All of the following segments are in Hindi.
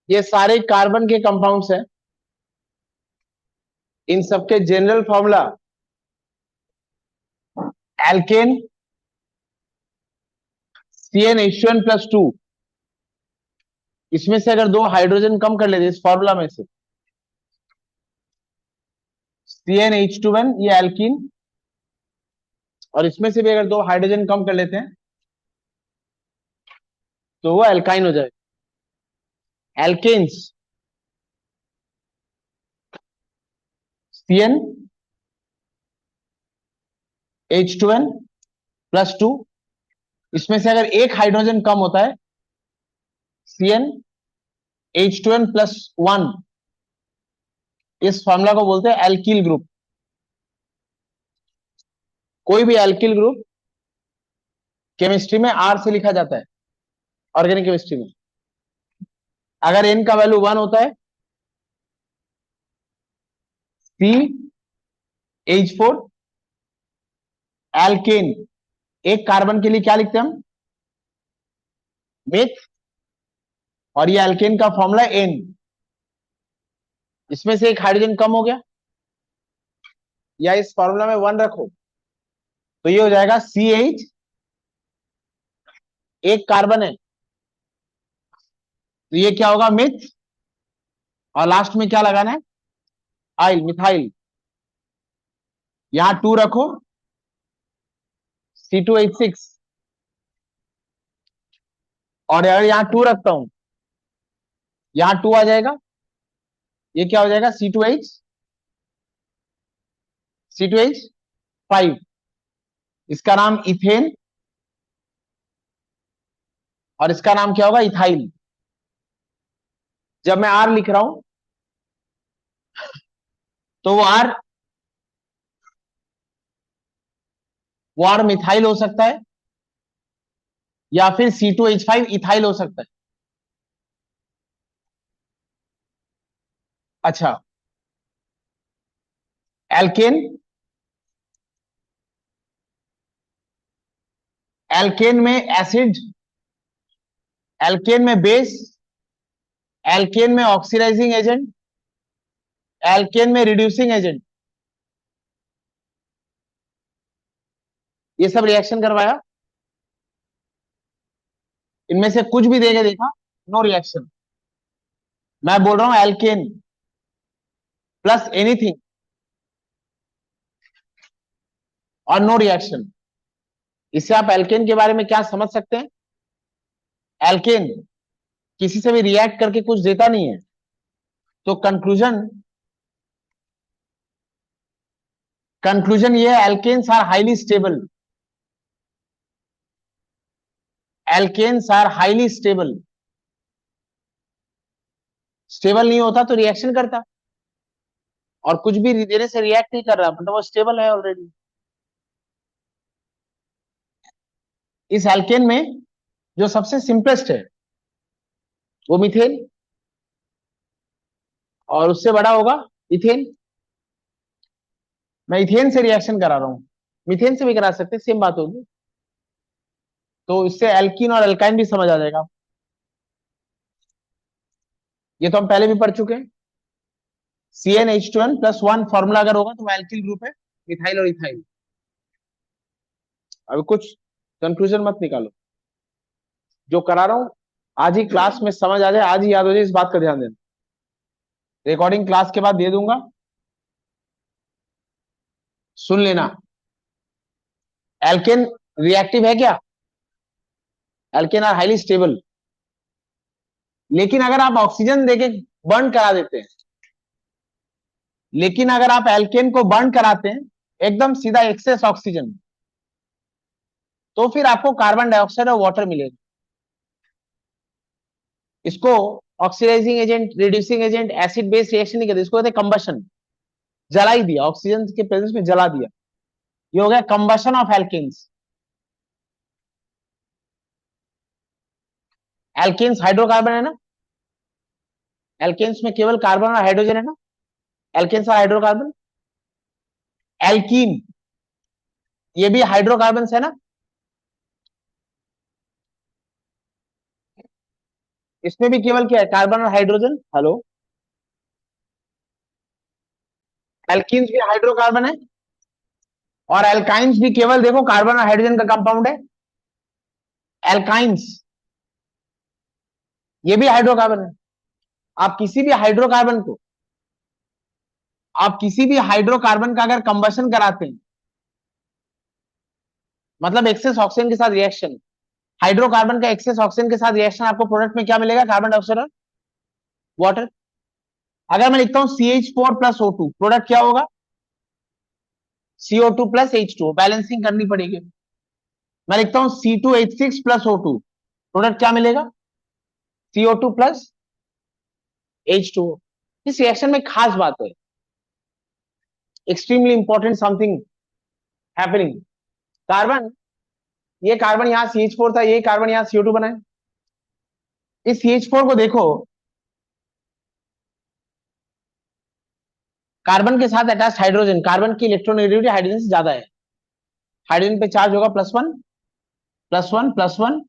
ये सारे कार्बन के कंपाउंड्स हैं। इन सबके जनरल फॉर्मूला एल्केन CnH2n+2। इसमें से अगर दो हाइड्रोजन कम कर लेते इस फॉर्मूला में से, CnH2n ये एल्कीन, और इसमें से भी अगर दो हाइड्रोजन कम कर लेते हैं तो वो एल्काइन हो जाए। एल्केन्स CnH2n+2, इसमें से अगर एक हाइड्रोजन कम होता है CnH2n+1, इस फॉर्मूला को बोलते हैं एल्किल ग्रुप। कोई भी एल्किल ग्रुप केमिस्ट्री में R से लिखा जाता है, ऑर्गेनिक केमिस्ट्री में। अगर N का वैल्यू 1 होता है, CH4 एल्केन, एक कार्बन के लिए क्या लिखते हैं हम, मिथ, और ये एल्केन का फॉर्मूला N। इसमें से एक हाइड्रोजन कम हो गया, या इस फॉर्मूला में 1 रखो, तो ये हो जाएगा CH, एक कार्बन है तो ये क्या होगा, मिथ, और लास्ट में क्या लगाना है, आइल, मिथाइल। यहां 2 रखो, C2H6, और अगर यहां 2 रखता हूं, यहां 2 आ जाएगा, ये क्या हो जाएगा, C2H5। इसका नाम इथेन, और इसका नाम क्या होगा, इथाइल। जब मैं R लिख रहा हूं तो वो R मिथाइल हो सकता है, या फिर C2H5 इथाइल हो सकता है। अच्छा, एल्केन, एल्केन में एसिड, एल्केन में बेस, एल्केन में ऑक्सीडाइजिंग एजेंट, एल्केन में रिड्यूसिंग एजेंट, ये सब रिएक्शन करवाया। इनमें से कुछ भी देके देखा, नो रिएक्शन। मैं बोल रहा हूं एल्केन प्लस एनीथिंग और नो रिएक्शन। इससे आप एल्केन के बारे में क्या समझ सकते हैं, एल्केन किसी से भी रिएक्ट करके कुछ देता नहीं है। तो कंक्लूजन कंक्लूजन ये है, alkanes are highly stable. Alkanes are highly stable. Stable नहीं होता तो रिएक्शन करता, और कुछ भी देने से रिएक्ट नहीं कर रहा मतलब वो स्टेबल है ऑलरेडी। इस एल्केन में जो सबसे सिंपलेस्ट है वो मीथेन, और उससे बड़ा होगा इथेन। मैं इथेन से रिएक्शन करा रहा हूं, मीथेन से भी करा सकते, सेम बात होगी। तो इससे एल्कीन और एल्काइन भी समझ आ जाएगा। ये तो हम पहले भी पढ़ चुके हैं। CnH2n+1 फॉर्मूला अगर होगा तो वो एल्किल ग्रुप है, मिथाइल और इथाइल। अभी कुछ कंक्लूजन मत निकालो, जो करा रहा हूं आज ही क्लास में समझ आ जाए, आज ही याद हो जाए, इस बात का ध्यान देना। रिकॉर्डिंग क्लास के बाद दे दूंगा, सुन लेना। एल्केन रिएक्टिव है क्या, एल्केन आर हाईली स्टेबल। लेकिन अगर आप ऑक्सीजन देके बर्न करा देते हैं, लेकिन अगर आप एल्केन को बर्न कराते हैं एकदम सीधा एक्सेस ऑक्सीजन, तो फिर आपको कार्बन डाइऑक्साइड और वाटर मिलेगा। इसको oxidising agent, reducing agent, acid base reaction नहीं कहते, इसको कहते कंबशन। जला ही दिया, ऑक्सीजन के प्रेजेंस में जला दिया, ये हो गया combustion of alkanes. Alkanes hydrocarbon है ना, एल्केन्स में केवल कार्बन और हाइड्रोजन है ना, एल्केन्स और हाइड्रोकार्बन। एल्कीन ये भी हाइड्रोकार्बन है ना। इसमें भी केवल क्या है, कार्बन और हाइड्रोजन। हेलो, एल्कीन्स भी हाइड्रोकार्बन है, और एल्काइंस भी केवल देखो कार्बन और हाइड्रोजन का कंपाउंड है। एल्काइंस ये भी हाइड्रोकार्बन है। आप किसी भी हाइड्रोकार्बन को, आप किसी भी हाइड्रोकार्बन का अगर कंबशन कराते हैं, मतलब एक्सेस ऑक्सीजन के साथ रिएक्शन, हाइड्रोकार्बन का एक्सेस ऑक्सीजन के साथ रिएक्शन, आपको प्रोडक्ट में क्या मिलेगा, कार्बन डाइऑक्साइड और वाटर। अगर मैं लिखता हूं CH4 प्लस O2, प्रोडक्ट क्या होगा, CO2 प्लस H2, बैलेंसिंग करनी पड़ेगी। मैं लिखता हूं C2H6 प्लस O2, प्रोडक्ट क्या मिलेगा, CO2 प्लस H2। इस रिएक्शन में खास बात है, extremely important something happening. Carbon, ये कार्बन यहां CH4 था, ये कार्बन यहां CO2 बना है। इस CH4 को देखो, कार्बन के साथ अटैच हाइड्रोजन, कार्बन की इलेक्ट्रोनेगेटिविटी हाइड्रोजन से ज्यादा है। हाइड्रोजन पे चार्ज होगा +1 +1 +1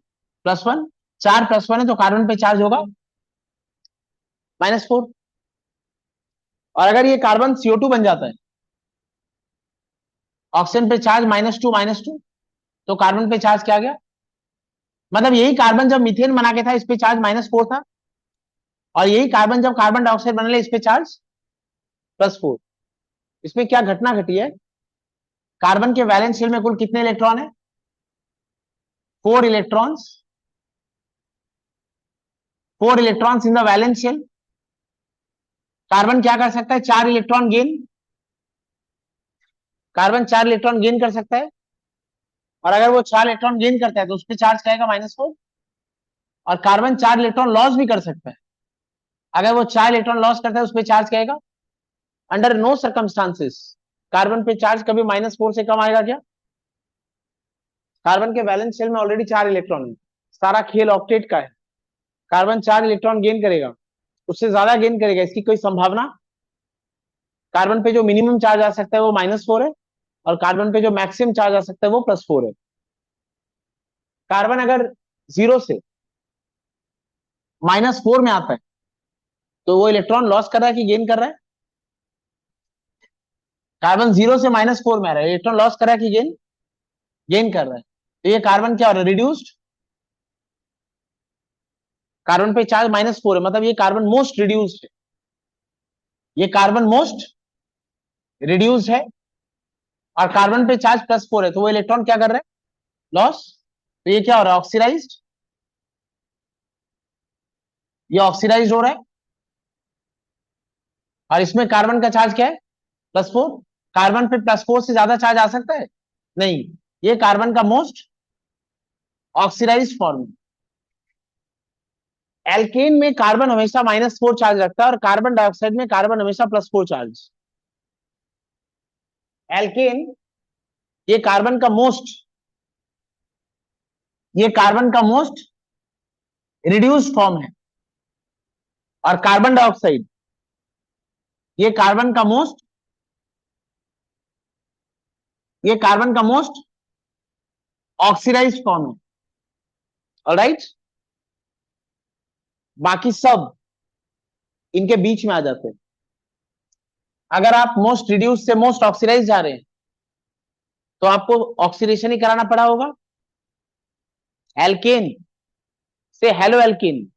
+1, 4 +1 है तो कार्बन पे चार्ज होगा -4। और अगर ये कार्बन CO2 बन जाता है, ऑक्सीजन पे चार्ज -2 -2, तो कार्बन पे चार्ज क्या आ गया, मतलब यही कार्बन जब मीथेन बना के था इस पे चार्ज -4 था, और यही कार्बन जब कार्बन डाइऑक्साइड बना इस पे चार्ज +4। इसमें क्या घटना घटी है, कार्बन के वैलेंस शेल में कुल कितने इलेक्ट्रॉन है, 4 electrons, 4 electrons in the valence shell. Carbon क्या कर सकता है, 4 electron gain, carbon 4 electron gain कर सकता है। और अगर वो 4 इलेक्ट्रॉन गेन करता है तो उस पर चार्ज क्या आएगा, -4। और कार्बन 4 इलेक्ट्रॉन लॉस भी कर सकता है, अगर वो 4 इलेक्ट्रॉन लॉस करता है उस पर चार्ज क्या आएगा, अंडर नो सर्कमस्टांसिस कार्बन पे चार्ज कभी -4 से कम आएगा क्या। कार्बन के वैलेंस शेल में ऑलरेडी 4 इलेक्ट्रॉन है, सारा खेल ऑक्टेट का है। कार्बन 4 इलेक्ट्रॉन गेन करेगा, उससे ज्यादा गेन करेगा, इसकी कोई संभावना, कार्बन पे जो मिनिमम चार्ज आ सकता है वो -4 है, और कार्बन पे जो मैक्सिमम चार्ज आ सकता है वो +4 है। कार्बन अगर 0 से -4 में आता है तो वो इलेक्ट्रॉन लॉस कर रहा है कि गेन कर रहा है, कार्बन 0 से -4 में आ रहा है, इलेक्ट्रॉन लॉस कर रहा है कि गेन, गेन कर रहा है। तो ये कार्बन क्या हो रहा है, रिड्यूस्ड, कार्बन पे चार्ज -4 है, मतलब ये कार्बन मोस्ट रिड्यूस्ड है, ये कार्बन मोस्ट रिड्यूस्ड है। और कार्बन पे चार्ज +4 है, तो वो इलेक्ट्रॉन क्या कर रहा है, लॉस। तो ये क्या हो रहा है, ऑक्सीडाइज्ड, ये ऑक्सीडाइज्ड हो रहा है। और इसमें कार्बन का चार्ज क्या है, +4। कार्बन पे +4 से ज्यादा चार्ज आ सकता है, नहीं, ये कार्बन का मोस्ट ऑक्सीडाइज्ड फॉर्म। एल्केन में कार्बन हमेशा -4 चार्ज रखता है, और कार्बन डाइऑक्साइड में कार्बन हमेशा +4 चार्ज। एल्केन, ये कार्बन का मोस्ट, ये कार्बन का मोस्ट रिड्यूस्ड फॉर्म है। और कार्बन डाइऑक्साइड, ये कार्बन का मोस्ट, ये कार्बन का मोस्ट ऑक्सीडाइज्ड फॉर्म है। ऑलराइट, बाकी सब इनके बीच में आ जाते हैं। अगर आप मोस्ट रिड्यूस से मोस्ट ऑक्सीडाइज जा रहे हैं तो आपको ऑक्सीडेशन ही कराना पड़ा होगा। एल्केन से हेलो एल्केन,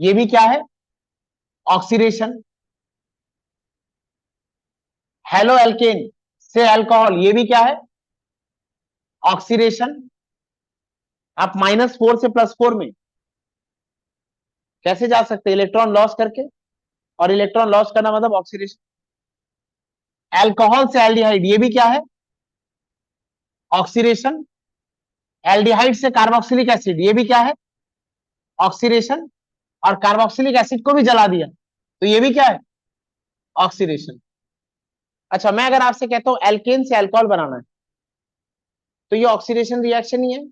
ये भी क्या है, ऑक्सीडेशन। हेलो एल्केन से अल्कोहल, ये भी क्या है, ऑक्सीडेशन। आप -4 से +4 में कैसे जा सकते हैं, इलेक्ट्रॉन लॉस करके, और इलेक्ट्रॉन लॉस करना मतलब ऑक्सीडेशन। अल्कोहल से एल्डिहाइड, ये भी क्या है, ऑक्सीडेशन। एल्डिहाइड से कार्बोक्सिलिक एसिड, ये भी क्या है, ऑक्सीडेशन। और कार्बोक्सिलिक एसिड को भी जला दिया तो ये भी क्या है, ऑक्सीडेशन। अच्छा, मैं अगर आपसे कहता हूं एल्केन से अल्कोहल बनाना है तो ये ऑक्सीडेशन रिएक्शन ही है।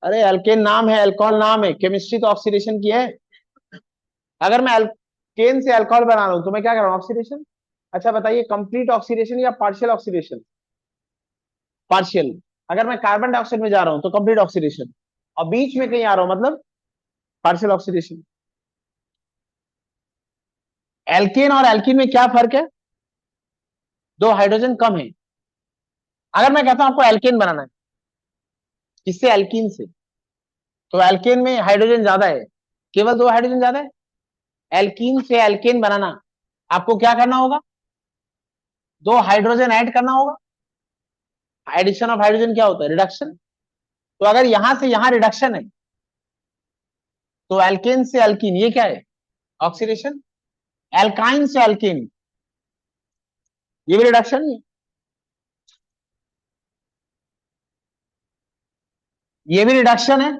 अरे एल्केन नाम है, अल्कोहल नाम है, केमिस्ट्री तो ऑक्सीडेशन की है। अगर मैं एल्केन से अल्कोहल बना रहा हूं तो मैं क्या कर रहा हूं, ऑक्सीडेशन। अच्छा बताइए, कंप्लीट ऑक्सीडेशन या पार्शियल ऑक्सीडेशन, पार्शियल। अगर मैं कार्बन डाइऑक्साइड में जा रहा हूं तो कंप्लीट ऑक्सीडेशन, और बीच में कहीं आ रहा हूं मतलब पार्शियल ऑक्सीडेशन। एल्केन और एल्कीन में क्या फर्क है? दो हाइड्रोजन कम है। अगर मैं कहता हूं आपको एल्केन बनाना है, किससे? एल्कीन से, तो एल्केन में हाइड्रोजन ज्यादा है, केवल दो हाइड्रोजन ज्यादा है। एल्कीन से एल्केन बनाना, आपको क्या करना होगा? दो हाइड्रोजन ऐड करना होगा। एडिशन ऑफ हाइड्रोजन क्या होता है? रिडक्शन। तो अगर यहां से यहां रिडक्शन है, तो एल्केन से एल्कीन, ये क्या है? ऑक्सीडेशन। एल्काइन से एल्कीन, ये भी रिडक्शन ही है, ये भी रिडक्शन है।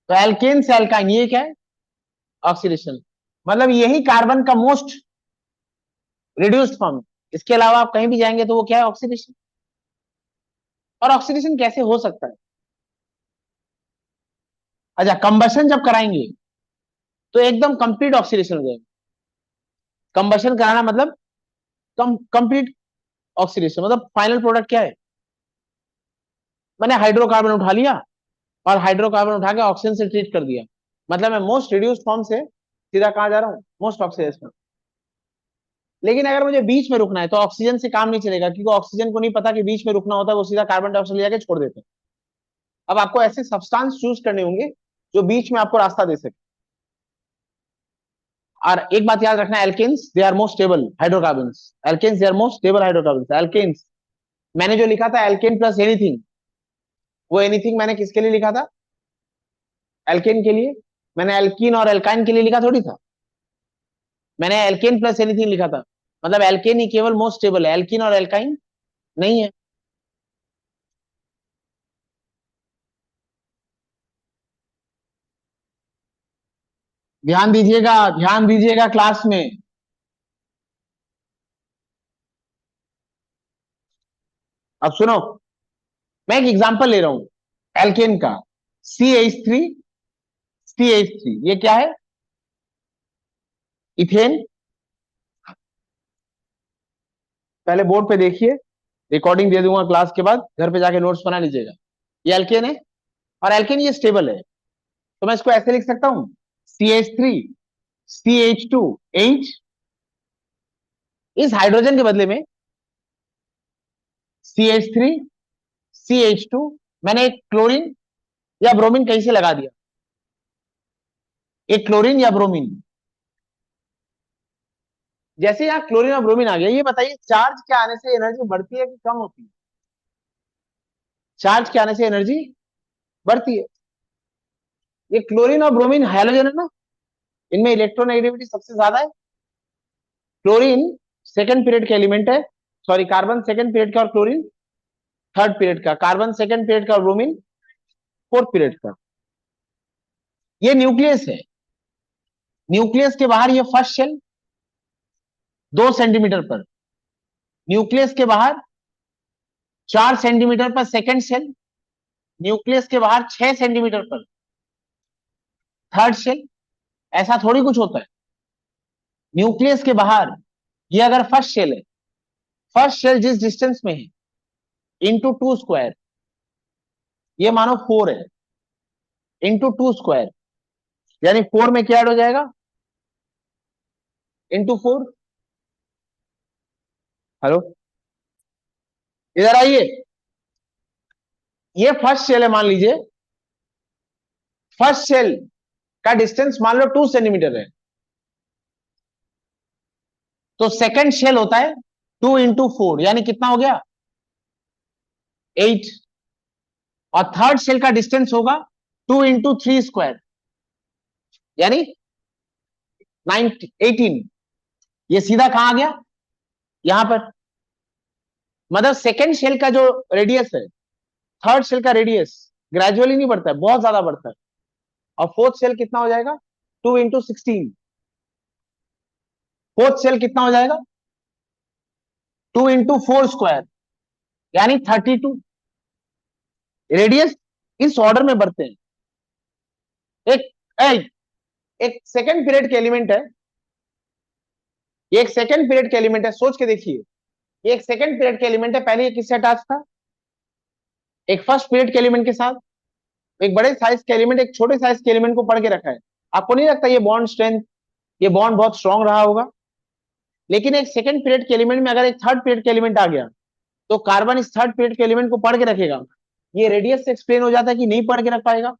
तो एल्केन से एल्काइन, ये क्या है? ऑक्सीडेशन। मतलब यही कार्बन का मोस्ट रिड्यूस्ड फॉर्म। इसके अलावा आप कहीं भी जाएंगे तो वो क्या है? ऑक्सीडेशन। और ऑक्सीडेशन कैसे हो सकता है? अच्छा, कंबशन जब कराएंगे तो एकदम कंप्लीट ऑक्सीडेशन हो जाएगा। कंबशन कराना मतलब कंप्लीट ऑक्सीडेशन, मतलब फाइनल प्रोडक्ट क्या है? मैंने हाइड्रोकार्बन उठा लिया और हाइड्रोकार्बन उठा के ऑक्सीजन से ट्रीट कर दिया, मतलब मैं मोस्ट रिड्यूस फॉर्म से सीधा कहां जा रहा हूं? Most oxidation. लेकिन अगर मुझे बीच में रुकना है तो ऑक्सीजन से काम नहीं चलेगा, क्योंकि ऑक्सीजन को नहीं पता कि बीच में रुकना होता है, वो सीधा कार्बन डाइऑक्साइड ले जाके छोड़ देते हैं। अब आपको ऐसे सब्सटेंस चूज करने होंगे जो बीच में आपको रास्ता दे सके। और एक बात याद रखना, alkanes they are most stable hydrocarbons. Alkanes they are most stable hydrocarbons. Alkanes, मैंने जो लिखा था एल्केन प्लस एनीथिंग, वो एनीथिंग मैंने किसके लिए लिखा था? एल्केन के लिए। मैंने एल्कीन और एल्काइन के लिए लिखा थोड़ी था। मैंने एल्केन प्लस एनीथिंग लिखा था, मतलब एल्केन ही केवल मोस्ट स्टेबल है, एल्कीन और एल्काइन नहीं है। ध्यान दीजिएगा, ध्यान दीजिएगा क्लास में। अब सुनो, मैं एक एग्जांपल ले रहा हूं एल्केन का। CH3, CH3 ये क्या है? इथेन। पहले बोर्ड पे देखिए, रिकॉर्डिंग दे दूंगा क्लास के बाद, घर पे जाके नोट्स बना लीजिएगा। ये एल्केन है, और एल्केन ये स्टेबल है, तो मैं इसको ऐसे लिख सकता हूं, CH3 CH2H। इस हाइड्रोजन के बदले में CH3 CH2, मैंने एक क्लोरीन या ब्रोमीन कहीं से लगा दिया, एक क्लोरीन या ब्रोमीन। जैसे यहां क्लोरीन और ब्रोमीन आ गया, ये बताइए चार्ज के आने से एनर्जी बढ़ती है कि कम होती है? चार्ज के आने से एनर्जी बढ़ती है। ये क्लोरीन और ब्रोमीन हाइड्रोजन है ना, इनमें इलेक्ट्रोनेगेटिविटी सबसे ज्यादा है। क्लोरीन सेकंड पीरियड का एलिमेंट है, सॉरी कार्बन सेकंड पीरियड का और क्लोरीन थर्ड पीरियड का, कार्बन सेकंड पीरियड का और ब्रोमीन फोर्थ पीरियड का। ये न्यूक्लियस है, न्यूक्लियस के बाहर ये फर्स्ट शेल 2 सेंटीमीटर पर, न्यूक्लियस के बाहर 4 सेंटीमीटर पर सेकंड शेल, न्यूक्लियस के बाहर 6 सेंटीमीटर पर थर्ड शेल। ऐसा थोड़ी कुछ होता है। न्यूक्लियस के बाहर ये अगर फर्स्ट शेल है, फर्स्ट शेल जिस डिस्टेंस में है इंटू 2 स्क्वायर, ये मानो 4 है, इंटू 2 स्क्वायर, यानी 4 में क्या ऐड हो जाएगा? इंटू 4। हेलो, इधर आइए। ये फर्स्ट शेल है, मान लीजिए फर्स्ट शेल का डिस्टेंस मान लो 2 सेंटीमीटर है, तो सेकंड शेल होता है 2 इंटू 4, यानी कितना हो गया? 8। और थर्ड शेल का डिस्टेंस होगा 2 इंटू 3 स्क्वायर, यानी 18। ये सीधा कहां आ गया? यहां पर। मतलब सेकंड शेल का जो रेडियस है, थर्ड शेल का रेडियस ग्रेजुअली नहीं बढ़ता है, बहुत ज्यादा बढ़ता है। और फोर्थ सेल कितना हो जाएगा? 2 इंटू 16। फोर्थ सेल कितना हो जाएगा? 2 इंटू 4 स्क्वायर, यानी 32। रेडियस इस ऑर्डर में बढ़ते हैं। एक एक, एक सेकंड पीरियड के एलिमेंट है, ये एक सेकंड पीरियड के एलिमेंट है, सोच के देखिए। ये एक सेकंड पीरियड के एलिमेंट है, पहले ये किससे अटैच था? एक फर्स्ट पीरियड के एलिमेंट के साथ। एक बड़े साइज के एलिमेंट एक छोटे साइज के एलिमेंट को पढ़ के रखा है, आपको नहीं लगता ये बॉन्ड स्ट्रेंथ, ये बॉन्ड बहुत स्ट्रांग रहा होगा? लेकिन एक सेकंड पीरियड के एलिमेंट में अगर एक थर्ड पीरियड के एलिमेंट आ गया, तो कार्बन इस थर्ड पीरियड के एलिमेंट को पढ़ के रखेगा, ये रेडियस से एक्सप्लेन हो जाता है कि नहीं पढ़ के रख पाएगा?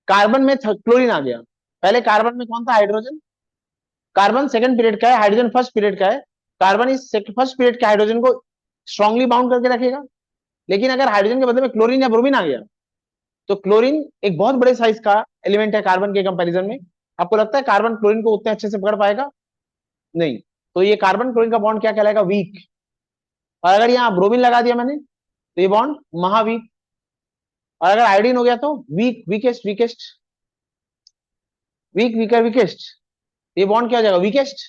कार्बन में क्लोरीन आ गया, पहले कार्बन में कौन था? हाइड्रोजन। कार्बन सेकंड पीरियड का है, हाइड्रोजन फर्स्ट पीरियड का है। कार्बन इस फर्स्ट पीरियड के हाइड्रोजन को स्ट्रांगली बाउंड करके रखेगा। लेकिन अगर हाइड्रोजन के बदले में क्लोरीन या ब्रोमीन आ गया, तो क्लोरीन एक बहुत बड़े साइज का एलिमेंट है कार्बन के कंपैरिजन में, आपको लगता है कार्बन क्लोरीन को उतने अच्छे से पकड़ पाएगा? नहीं। तो ये कार्बन क्लोरीन का बॉन्ड क्या कहलाएगा? वीक। और अगर यहाँ ब्रोमीन लगा दिया मैंने, तो ये बॉन्ड महावीक। और अगर आयोडीन हो गया तो weak, weakest, weakest, weak, weaker, weakest, ये बॉन्ड क्या हो जाएगा? वीकेस्ट।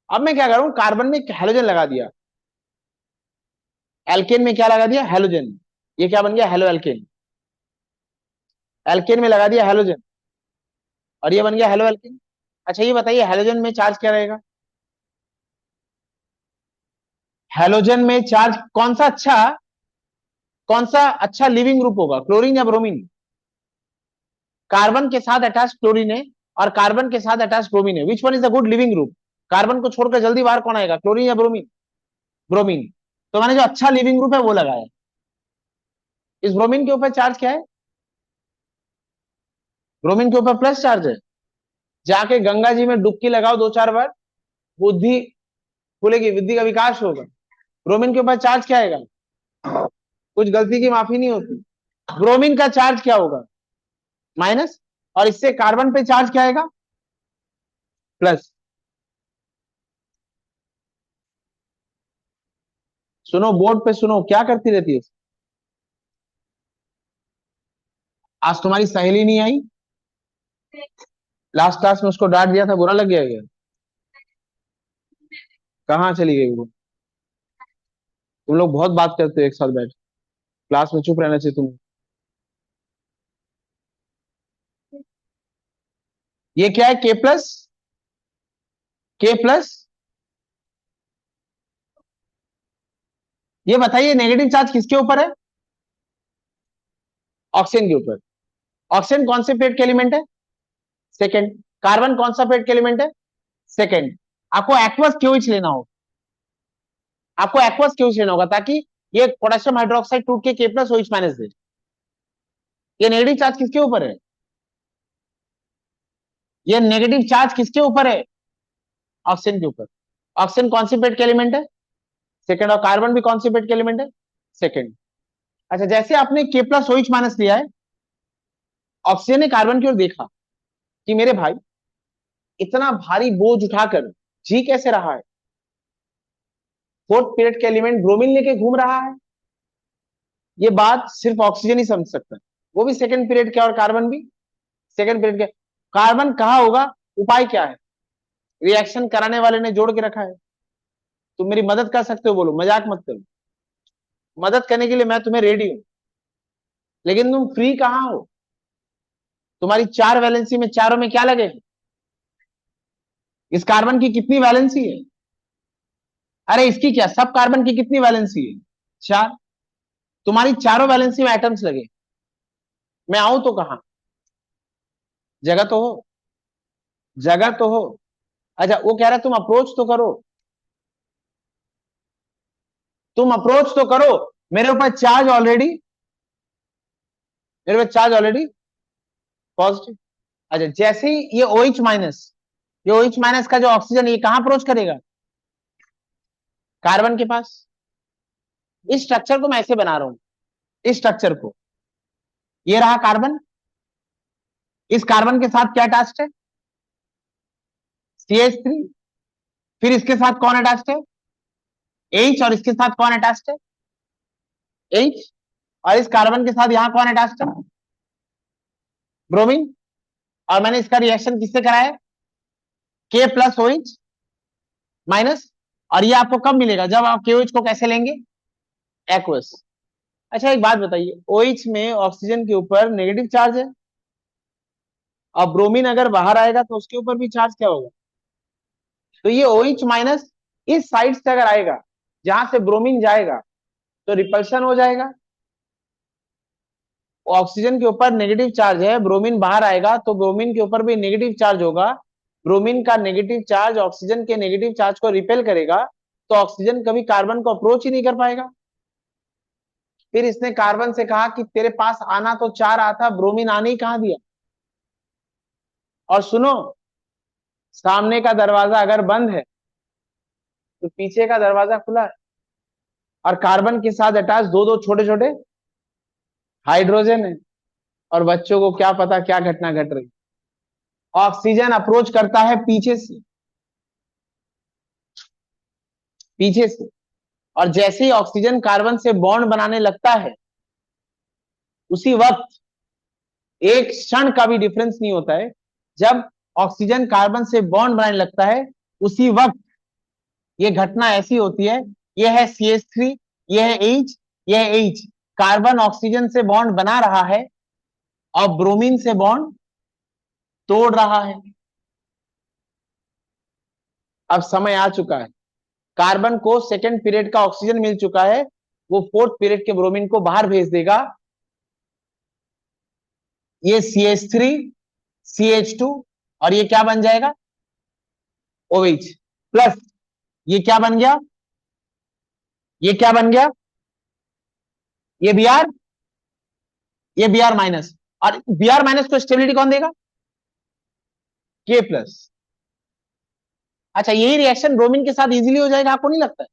अब मैं क्या करूं, कार्बन में हेलोजन लगा दिया, एल्केन में क्या लगा दिया? हेलोजन। ये क्या बन गया? Halo alkane. एल्केन में लगा दिया हेलोजन, और ये बन गया हेलो एल्केन। अच्छा ये बताइए, हेलोजन में चार्ज क्या रहेगा? हेलोजन में चार्ज कौन सा अच्छा लिविंग ग्रुप होगा, क्लोरीन या ब्रोमीन? कार्बन के साथ अटैच क्लोरीन है और कार्बन के साथ अटैच ब्रोमीन है, which one is a good leaving group? Carbon को छोड़कर जल्दी बाहर कौन आएगा, क्लोरीन या ब्रोमीन? ब्रोमीन। तो मैंने जो अच्छा लिविंग ग्रुप है वो लगाया। इस ब्रोमीन के ऊपर चार्ज क्या है? ब्रोमीन के ऊपर प्लस चार्ज है। जाके गंगा जी में डुबकी लगाओ 2-4 बार, बुद्धि खुलेगी, बुद्धि का विकास होगा। ब्रोमीन के ऊपर चार्ज क्या आएगा? कुछ गलती की माफी नहीं होती। ब्रोमीन का चार्ज क्या होगा? माइनस। और इससे कार्बन पे चार्ज क्या आएगा? प्लस। सुनो, बोर्ड पे सुनो, क्या करती रहती है? आज तुम्हारी सहेली नहीं आई, लास्ट क्लास में उसको डांट दिया था, बुरा लग गया क्या? कहाँ चली गई वो? तुम लोग बहुत बात करते हो एक साथ बैठ, क्लास में चुप रहना चाहिए तुम। ये क्या है? के प्लस, के प्लस। ये बताइए नेगेटिव चार्ज किसके ऊपर है? ऑक्सीजन के ऊपर। ऑक्सीजन कौन से पेट के एलिमेंट है? सेकंड। कार्बन कौन सा पेट के एलिमेंट है? सेकंड। आपको एक्वस क्यूएच लेना होगा, आपको एक्वस क्यूएच लेना होगा, ताकि ये पोटेशियम हाइड्रोक्साइड टूट के के प्लस ओएच माइनस दे। ये नेगेटिव चार्ज किसके ऊपर है? ये नेगेटिव चार्ज किसके ऊपर है? ऑक्सीजन के ऊपर। ऑक्सीजन कौन सी पेट के एलिमेंट है? सेकंड। और कार्बन भी कौन सी पेट के एलिमेंट है? सेकंड। अच्छा, जैसे आपने के प्लस ओएच माइनस लिया है, ऑक्सीजन ने कार्बन की ओर देखा कि मेरे भाई इतना भारी बोझ उठाकर जी कैसे रहा है, फोर्थ पीरियड के एलिमेंट ब्रोमीन लेके घूम रहा है, ये बात सिर्फ ऑक्सीजन ही समझ सकता है, वो भी सेकंड पीरियड के, और कार्बन भी सेकंड पीरियड के। कार्बन कहाँ होगा? उपाय क्या है? रिएक्शन कराने वाले ने जोड़ के रखा है। तुम मेरी मदद कर सकते हो, बोलो, मजाक मत करो, मदद करने के लिए मैं तुम्हें रेडी हूं, लेकिन तुम फ्री कहाँ हो? तुम्हारी 4 वैलेंसी में चारों में क्या लगे? इस कार्बन की कितनी वैलेंसी है? अरे इसकी क्या, सब कार्बन की कितनी वैलेंसी है? 4। तुम्हारी चारों वैलेंसी में एटम्स लगे, मैं आऊं तो कहां? जगह तो हो, जगह तो हो। अच्छा वो कह रहा है तुम अप्रोच तो करो, तुम अप्रोच तो करो। मेरे ऊपर चार्ज ऑलरेडी, मेरे ऊपर चार्ज ऑलरेडी पॉजिटिव। अच्छा जैसे ही ये OH माइनस, ये OH माइनस का जो ऑक्सीजन, ये कहां अप्रोच करेगा? कार्बन के पास। इस स्ट्रक्चर को मैं ऐसे बना रहा हूं, इस स्ट्रक्चर को, ये रहा कार्बन, इस कार्बन के साथ क्या अटैच्ड है? CH3। फिर इसके साथ कौन अटैच्ड है? H। और इसके साथ कौन अटैच्ड है? H। और इस कार्बन के साथ यहां कौन अटैच्ड है? ब्रोमीन। और मैंने इसका रिएक्शन किससे कराया? के प्लस OH माइनस। और ये आपको कब मिलेगा? जब आप KOH को कैसे लेंगे? एक्वस। अच्छा एक बात बताइए, OH में ऑक्सीजन के ऊपर नेगेटिव चार्ज है, और ब्रोमीन अगर बाहर आएगा तो उसके ऊपर भी चार्ज क्या होगा? तो ये OH माइनस इस साइड से अगर आएगा, जहां से ब्रोमीन जाएगा, तो रिपल्शन हो जाएगा, ऑक्सीजन के ऊपर नेगेटिव चार्ज है, ब्रोमीन बाहर आएगा तो ब्रोमीन के ऊपर भी नेगेटिव चार्ज होगा। ब्रोमीन का नेगेटिव चार्ज ऑक्सीजन के नेगेटिव चार्ज को रिपेल करेगा, तो ऑक्सीजन कभी कार्बन को अप्रोच ही नहीं कर पाएगा। फिर इसने कार्बन से कहा कि तेरे पास आना तो चाह रहा था, ब्रोमीन आने ही कहां दिया। और सुनो, सामने का दरवाजा अगर बंद है तो पीछे का दरवाजा खुला है। और कार्बन के साथ अटैच दो दो छोटे छोटे हाइड्रोजन है। और बच्चों को क्या पता क्या घटना घट रही। ऑक्सीजन अप्रोच करता है पीछे से, पीछे से। और जैसे ही ऑक्सीजन कार्बन से बॉन्ड बनाने लगता है, उसी वक्त एक क्षण का भी डिफरेंस नहीं होता है, जब ऑक्सीजन कार्बन से बॉन्ड बनाने लगता है उसी वक्त ये घटना ऐसी होती है। यह है CH3, यह है H, यह है H। कार्बन ऑक्सीजन से बॉन्ड बना रहा है और ब्रोमीन से बॉन्ड तोड़ रहा है। अब समय आ चुका है, कार्बन को सेकेंड पीरियड का ऑक्सीजन मिल चुका है, वो फोर्थ पीरियड के ब्रोमीन को बाहर भेज देगा। ये CH3, CH2 और ये क्या बन जाएगा, OH प्लस। ये क्या बन गया, ये क्या बन गया, ये Br, ये Br माइनस। और Br माइनस को स्टेबिलिटी कौन देगा, K प्लस। अच्छा, यही रिएक्शन ब्रोमीन के साथ इजीली हो जाएगा, आपको नहीं लगता है?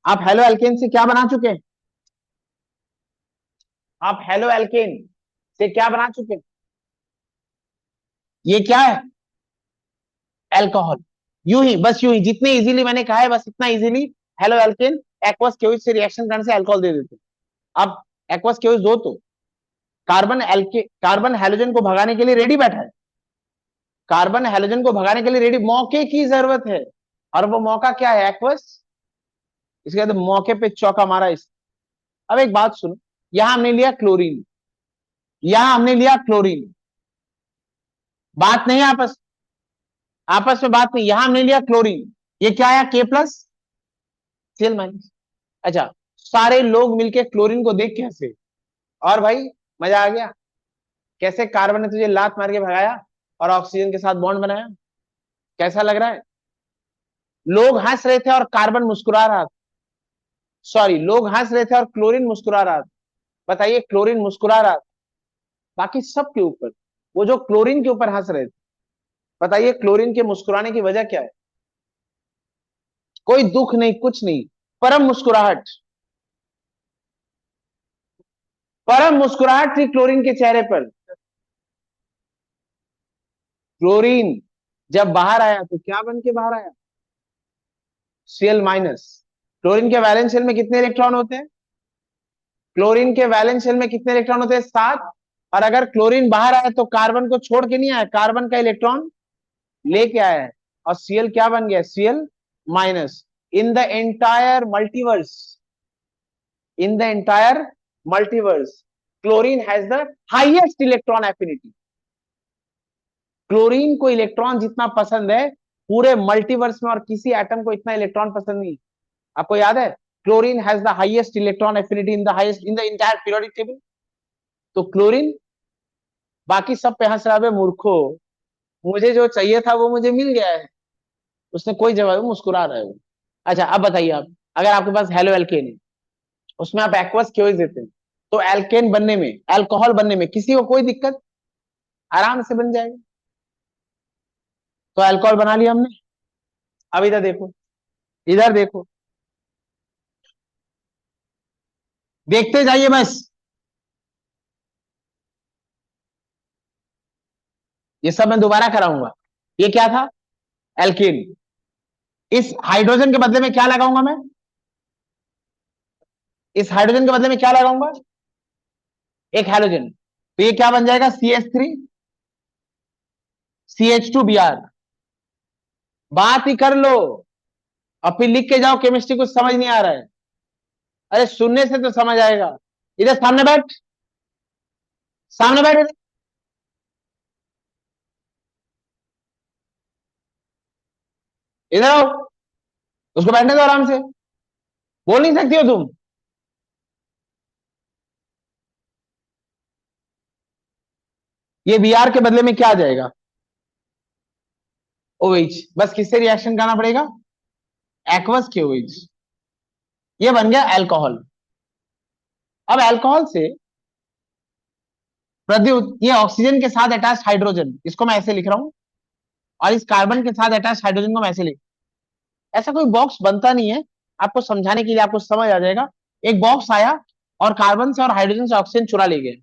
आप हेलो एल्केन से क्या बना चुके हैं, आप हेलो एल्केन से क्या बना चुके हैं, ये क्या है, एल्कोहल। यूं ही, बस यूं ही, जितने इजीली मैंने कहा है बस इतना easily halo alkane aqueous KOH से रिएक्शन करने से अल्कोहल दे देते। अब एक्वस केओएच दो तो कार्बन हेलोजन को भगाने के लिए रेडी बैठा है, कार्बन हेलोजन को भगाने के लिए रेडी, मौके की जरूरत है। और वो मौका क्या है, एक्वस। इसके बाद मौके पे चौका मारा इस। अब एक बात सुनो, यहां हमने लिया क्लोरीन, यहां हमने लिया क्लोरीन, बात नहीं आपस आपस में बात नहीं, यहां हमने लिया क्लोरीन, ये क्या आया, K प्लस Cl माइनस। अच्छा, सारे लोग मिलके क्लोरीन को देख कैसे, और भाई मजा आ गया, कैसे कार्बन ने तुझे लात मार के भगाया और ऑक्सीजन के साथ बॉन्ड बनाया, कैसा लग रहा है। लोग हंस रहे थे और कार्बन मुस्कुरा रहा था, सॉरी, लोग हंस रहे थे और क्लोरीन मुस्कुरा रहा था। बताइए, क्लोरीन मुस्कुरा रहा था बाकी सब के ऊपर, वो जो क्लोरीन के ऊपर हंस रहे थे। बताइए, क्लोरीन के मुस्कुराने की वजह क्या है, कोई दुख नहीं, कुछ नहीं, परम मुस्कुराहट, परम मुस्कुराहट थी क्लोरीन के चेहरे पर। क्लोरीन जब बाहर आया तो क्या बन के बाहर आया, Cl माइनस। क्लोरीन के वैलेंस शेल में कितने इलेक्ट्रॉन होते हैं, क्लोरीन के वैलेंस शेल में कितने इलेक्ट्रॉन होते हैं, 7। और अगर क्लोरीन बाहर आया तो कार्बन को छोड़ के नहीं आया, कार्बन का इलेक्ट्रॉन लेके आया है। और Cl क्या बन गया, Cl minus. In the entire multiverse, in the entire multiverse, chlorine has the highest electron affinity. Chlorine को इलेक्ट्रॉन जितना पसंद है पूरे मल्टीवर्स में और किसी एटम को इतना इलेक्ट्रॉन पसंद नहीं। आपको याद है, chlorine has the highest electron affinity in the highest in the entire periodic table. तो क्लोरीन बाकी सब पे हंस रहा है, मूर्खो, मुझे जो चाहिए था वो मुझे मिल गया है। उसने कोई जवाब, मुस्कुरा रहा है वो। अच्छा, अब बताइए आप, अगर आपके पास हेलो एल्केन है, उसमें आप एक्वस क्यों देते हैं, तो एल्केन बनने में, अल्कोहल बनने में किसी को कोई दिक्कत, आराम से बन जाएगा। तो अल्कोहल बना लिया हमने। अब इधर देखो, इधर देखो, देखते जाइए बस। ये सब मैं दोबारा कराऊंगा। ये क्या था, एल्केन। इस हाइड्रोजन के बदले में क्या लगाऊंगा मैं, इस हाइड्रोजन के बदले में क्या लगाऊंगा, एक हाइड्रोजन। तो ये क्या बन जाएगा, CH3, CH2Br। बात ही कर लो और फिर लिख के जाओ, केमिस्ट्री कुछ समझ नहीं आ रहा है। अरे सुनने से तो समझ आएगा। इधर सामने बैठ, सामने बैठ इधर। इधर आओ, उसको बैठने दो आराम से, बोल नहीं सकती हो तुम। ये Br के बदले में क्या आ जाएगा, OH। बस किससे रिएक्शन करना पड़ेगा, एक्वस के OH। ये बन गया अल्कोहल। अब अल्कोहल से प्रद्युत, ये ऑक्सीजन के साथ अटैच हाइड्रोजन, इसको मैं ऐसे लिख रहा हूं, और इस कार्बन के साथ अटैच हाइड्रोजन को मैं ऐसे लिख, ऐसा कोई बॉक्स बनता नहीं है, आपको समझाने के लिए, आपको समझ आ जाएगा। एक बॉक्स आया और कार्बन से और हाइड्रोजन से ऑक्सीजन चुरा ले गए,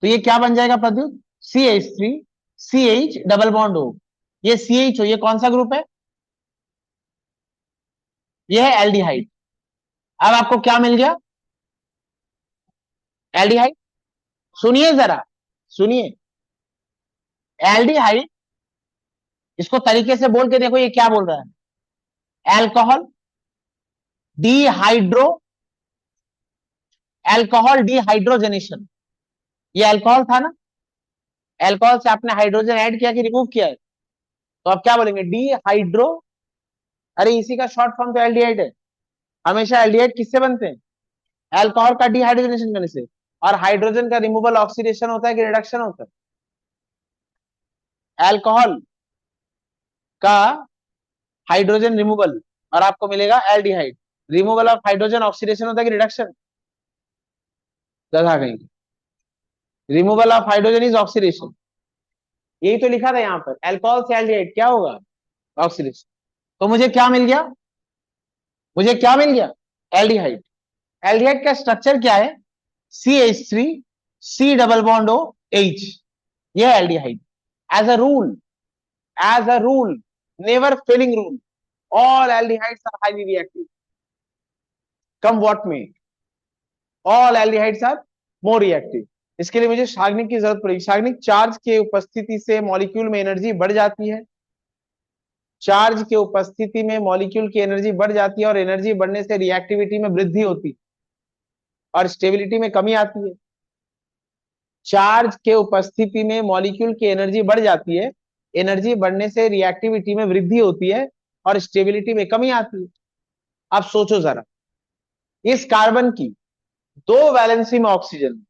तो ये क्या बन जाएगा Pradyut, CH3 CH double bond हो, ये CH हो, ये कौन सा ग्रुप है, ये है एल्डिहाइड। अब आपको क्या मिल गया, एल्डिहाइड। सुनिए जरा, सुनिए, एल्डिहाइड, इसको तरीके से बोल के देखो ये क्या बोल रहा है, एल्कोहल डिहाइड्रो, एल्कोहल डिहाइड्रोजनेशन, ये अल्कोहल था ना, अल्कोहल से आपने हाइड्रोजन ऐड किया कि रिमूव किया है, तो आप क्या बोलेंगे, डिहाइड्रो, अरे इसी का शॉर्ट फॉर्म तो एल्डिहाइड है। हमेशा एल्डिहाइड किससे बनते हैं, अल्कोहल का डिहाइड्रोजनेशन करने से। और हाइड्रोजन का रिमूवल ऑक्सीडेशन होता है कि रिडक्शन होता है, अल्कोहल का हाइड्रोजन रिमूवल, और आपको मिलेगा aldehyde. Removal of hydrogen oxidation होता है कि रिडक्शन, गधा कहीं, removal of hydrogen is oxidation, यही तो लिखा था यहाँ पर, अल्कोहल से एल्डिहाइड क्या होगा, ऑक्सीडेशन। तो मुझे क्या मिल गया, मुझे क्या मिल गया, एल्डिहाइड। एल्डिहाइड का स्ट्रक्चर क्या है, CH3 C double bond O H, यह है aldehyde. As a rule, as a rule, never failing rule, all aldehydes are highly reactive, come what may, all aldehydes are more reactive। इसके लिए मुझे शाग्निक की जरूरत पड़ेगी। शाग्निक, चार्ज के उपस्थिति से मॉलिक्यूल में एनर्जी बढ़ जाती है, चार्ज के उपस्थिति में मॉलिक्यूल की एनर्जी बढ़ जाती है, और एनर्जी बढ़ने से रिएक्टिविटी में वृद्धि होती है और स्टेबिलिटी में कमी आती है। चार्ज के उपस्थिति में मॉलिक्यूल की एनर्जी बढ़ जाती है, एनर्जी बढ़ने से रिएक्टिविटी में वृद्धि होती है और स्टेबिलिटी में कमी आती है। अब सोचो जरा, इस कार्बन की दो वैलेंसी में ऑक्सीजन,